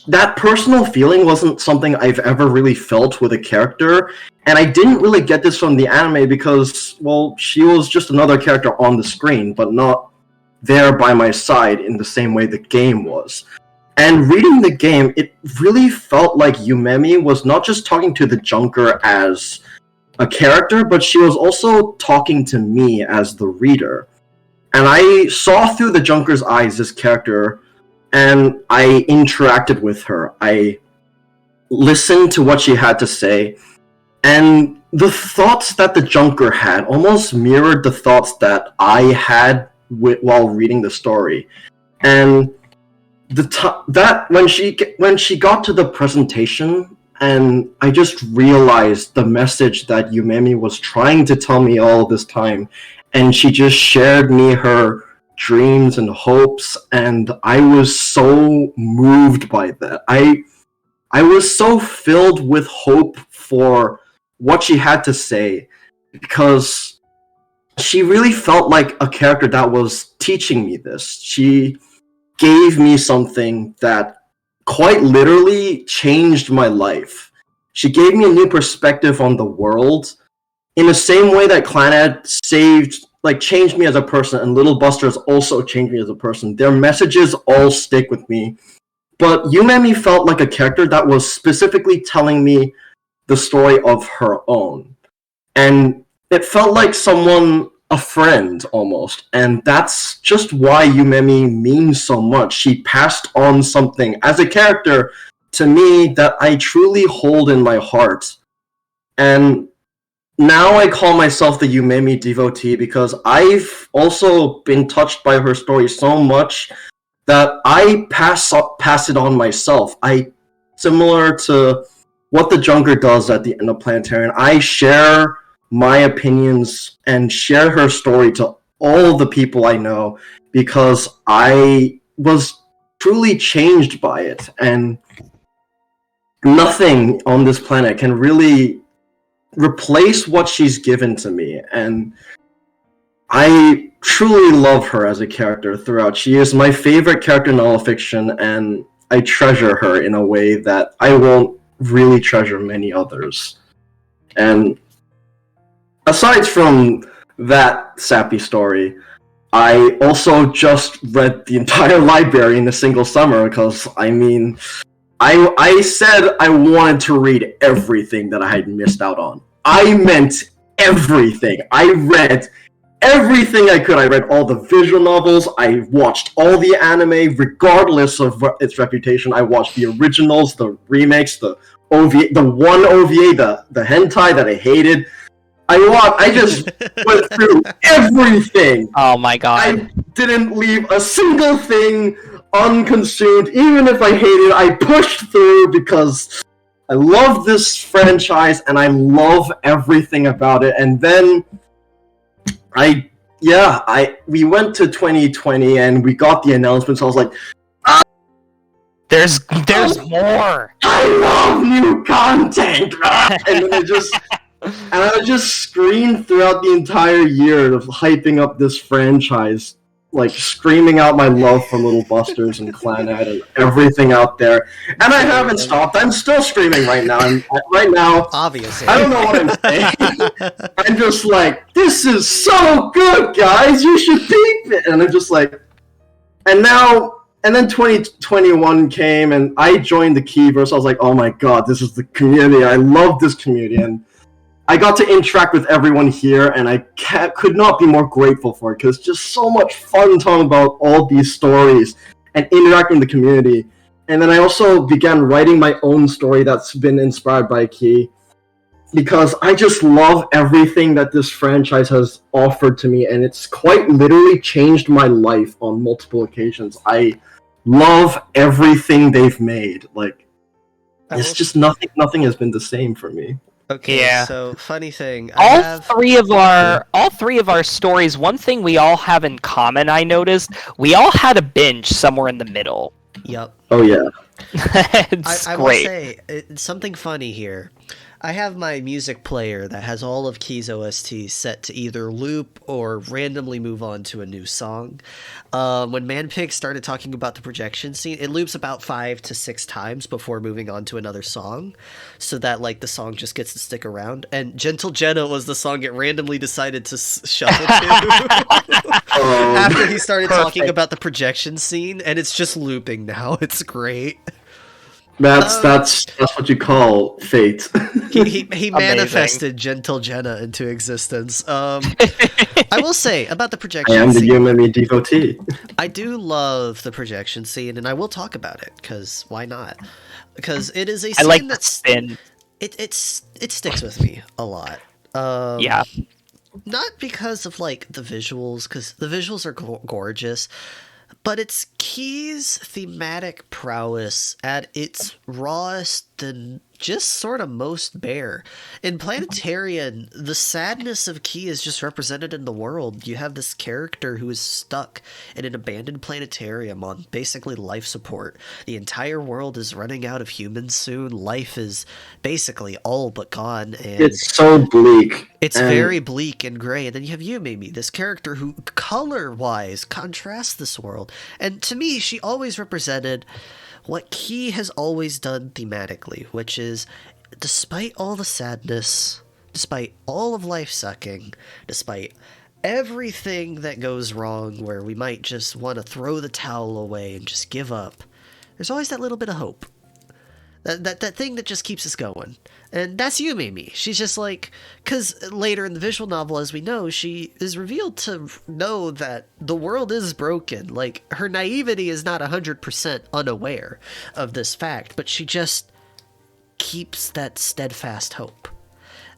Speaker 2: that personal feeling wasn't something I've ever really felt with a character. And I didn't really get this from the anime because, well, she was just another character on the screen, but not there by my side in the same way the game was. And reading the game, it really felt like Yumemi was not just talking to the Junker as a character, but she was also talking to me as the reader. And I saw through the Junker's eyes this character, and I interacted with her. I listened to what she had to say, and the thoughts that the Junker had almost mirrored the thoughts that I had while reading the story. And that when she got to the presentation, and I just realized the message that Yumemi was trying to tell me all this time, and she just shared me her dreams and hopes, and I was so moved by that. I was so filled with hope for what she had to say, because she really felt like a character that was teaching me this. She gave me something that quite literally changed my life. She gave me a new perspective on the world in the same way that Clannad changed me as a person, and Little Busters also changed me as a person. Their messages all stick with me. But Yumemi felt like a character that was specifically telling me the story of her own. And it felt like a friend almost, and that's just why Yumemi means so much. She passed on something as a character to me that I truly hold in my heart. And now I call myself the Yumemi devotee because I've also been touched by her story so much that I pass it on myself. Similar to what the Junker does at the end of Planetarian, I share my opinions and share her story to all the people I know because I was truly changed by it, and nothing on this planet can really replace what she's given to me, and I truly love her as a character throughout. She is my favorite character in all of fiction, and I treasure her in a way that I won't really treasure many others. And aside from that sappy story, I also just read the entire library in a single summer because, I said I wanted to read everything that I had missed out on. I meant everything. I read everything I could. I read all the visual novels. I watched all the anime, regardless of its reputation. I watched the originals, the remakes, the OVA, the one OVA, the hentai that I hated. I just went through everything.
Speaker 4: Oh my god.
Speaker 2: I didn't leave a single thing unconsumed. Even if I hated it, I pushed through because I love this franchise and I love everything about it. And then we went to 2020 and we got the announcements. I was like,
Speaker 4: There's more.
Speaker 2: I love new content. And then And I would just scream throughout the entire year of hyping up this franchise, like screaming out my love for Little Busters and Clanad and everything out there. And I haven't stopped. I'm still screaming right now. And right now,
Speaker 1: obviously,
Speaker 2: I don't know what I'm saying. I'm just like, this is so good, guys. You should peep it. And I'm just like, and then 2021 came, and I joined the Keyverse. I was like, oh my god, this is the community. I love this community, and I got to interact with everyone here, and I could not be more grateful for it, because it's just so much fun talking about all these stories and interacting with the community. And then I also began writing my own story that's been inspired by Key, because I just love everything that this franchise has offered to me, and it's quite literally changed my life on multiple occasions. I love everything they've made. Like, it's just nothing has been the same for me.
Speaker 1: Okay,
Speaker 3: yeah.
Speaker 1: So funny thing.
Speaker 3: All three of our stories, one thing we all have in common, I noticed, we all had a binge somewhere in the middle.
Speaker 1: Yep.
Speaker 2: Oh yeah.
Speaker 3: It's
Speaker 1: I
Speaker 3: great.
Speaker 1: will say something funny here. I have my music player that has all of Key's OSTs set to either loop or randomly move on to a new song. When Manpig started talking about the projection scene, it loops about 5 to 6 times before moving on to another song, so that like the song just gets to stick around. And Gentle Jenna was the song it randomly decided to shuffle to after he started talking about the projection scene, and it's just looping now. It's great.
Speaker 2: That's what you call fate.
Speaker 1: He manifested Gentle Jenna into existence. I will say about the projection scene.
Speaker 2: I am the Yumimi devotee.
Speaker 1: I do love the projection scene, and I will talk about it, because why not? Because it is a scene it sticks with me a lot.
Speaker 3: Yeah.
Speaker 1: Not because of like the visuals, because the visuals are gorgeous, but it's Key's thematic prowess at its rawest and just sort of most bare. In Planetarian, the sadness of Key is just represented in the world. You have this character who is stuck in an abandoned planetarium on basically life support. The entire world is running out of humans soon. Life is basically all but gone. And
Speaker 2: it's so bleak.
Speaker 1: It's very bleak and gray. And then you have Yumimi, this character who, color-wise, contrasts this world. And to me, she always represented what Key has always done thematically, which is, despite all the sadness, despite all of life sucking, despite everything that goes wrong where we might just want to throw the towel away and just give up, there's always that little bit of hope. That thing that just keeps us going. And that's Yumimi. She's just like, because later in the visual novel, as we know, she is revealed to know that the world is broken. Like, her naivety is not 100% unaware of this fact, but she just keeps that steadfast hope.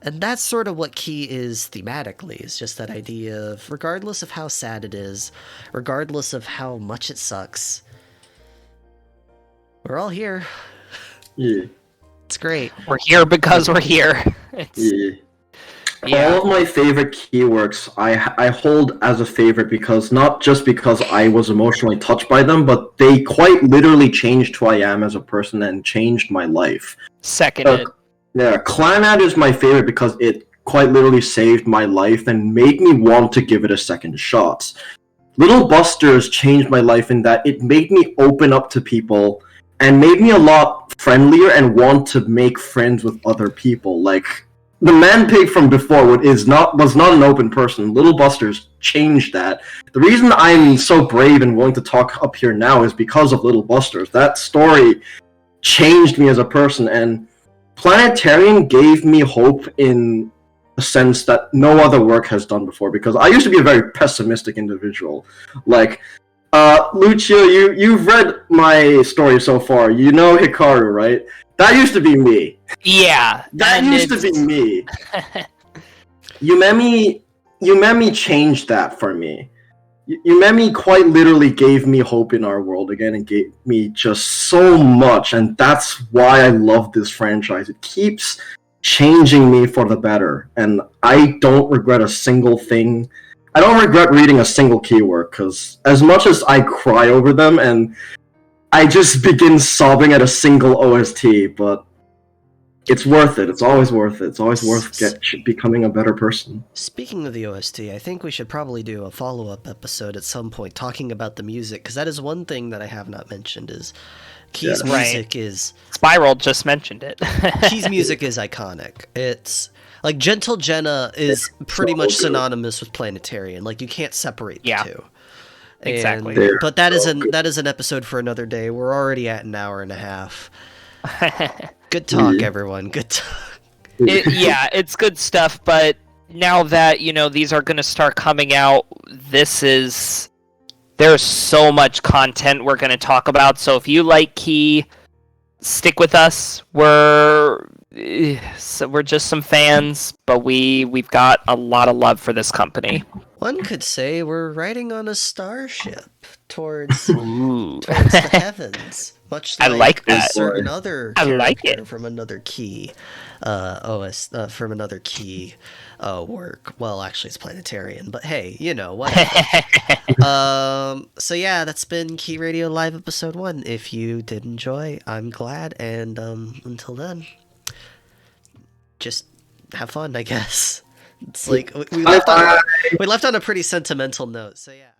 Speaker 1: And that's sort of what Key is thematically, is just that idea of, regardless of how sad it is, regardless of how much it sucks, we're all here.
Speaker 2: Yeah.
Speaker 1: It's great.
Speaker 3: We're here because we're here.
Speaker 2: All of my favorite Key works I hold as a favorite, because not just because I was emotionally touched by them, but they quite literally changed who I am as a person and changed my life.
Speaker 3: Seconded.
Speaker 2: Clanad is my favorite because it quite literally saved my life and made me want to give it a second shot. Little Busters changed my life in that it made me open up to people and made me a lot friendlier and want to make friends with other people. Like, the Manpig from before was not an open person. Little Busters changed that. The reason I'm so brave and willing to talk up here now is because of Little Busters. That story changed me as a person, and Planetarian gave me hope in a sense that no other work has done before, because I used to be a very pessimistic individual. Like, Lucia, you've read my story so far. You know Hikaru, right? That used to be me.
Speaker 3: Yeah.
Speaker 2: That used to be me. Yumemi changed that for me. Yumemi quite literally gave me hope in our world again and gave me just so much, and that's why I love this franchise. It keeps changing me for the better, and I don't regret a single thing. I don't regret reading a single Key work, because as much as I cry over them and I just begin sobbing at a single OST, but It's worth it. It's always worth it. It's always worth becoming a better person.
Speaker 1: Speaking of the OST, I think we should probably do a follow-up episode at some point talking about the music, because that is one thing that I have not mentioned is Key's music is...
Speaker 4: Spiral just mentioned it.
Speaker 1: Key's music is iconic. It's... Like, Gentle Jenna is pretty much synonymous with Planetarian. Like, you can't separate the two.
Speaker 4: Exactly.
Speaker 1: But that is an episode for another day. We're already at an hour and a half. Good talk, everyone. Good talk.
Speaker 4: It's good stuff, but now that, these are going to start coming out, there's so much content we're going to talk about, so if you like Key, stick with us. We're just some fans, but we've got a lot of love for this company.
Speaker 1: One could say we're riding on a starship towards the heavens. Much like
Speaker 4: I like that.
Speaker 1: A certain other character from another Key from another Key work. Well, actually, it's Planetarian, but hey, whatever. So yeah, that's been Key Radio Live Episode 1. If you did enjoy, I'm glad, and until then, just have fun, I guess. It's like we left on a pretty sentimental note, so yeah.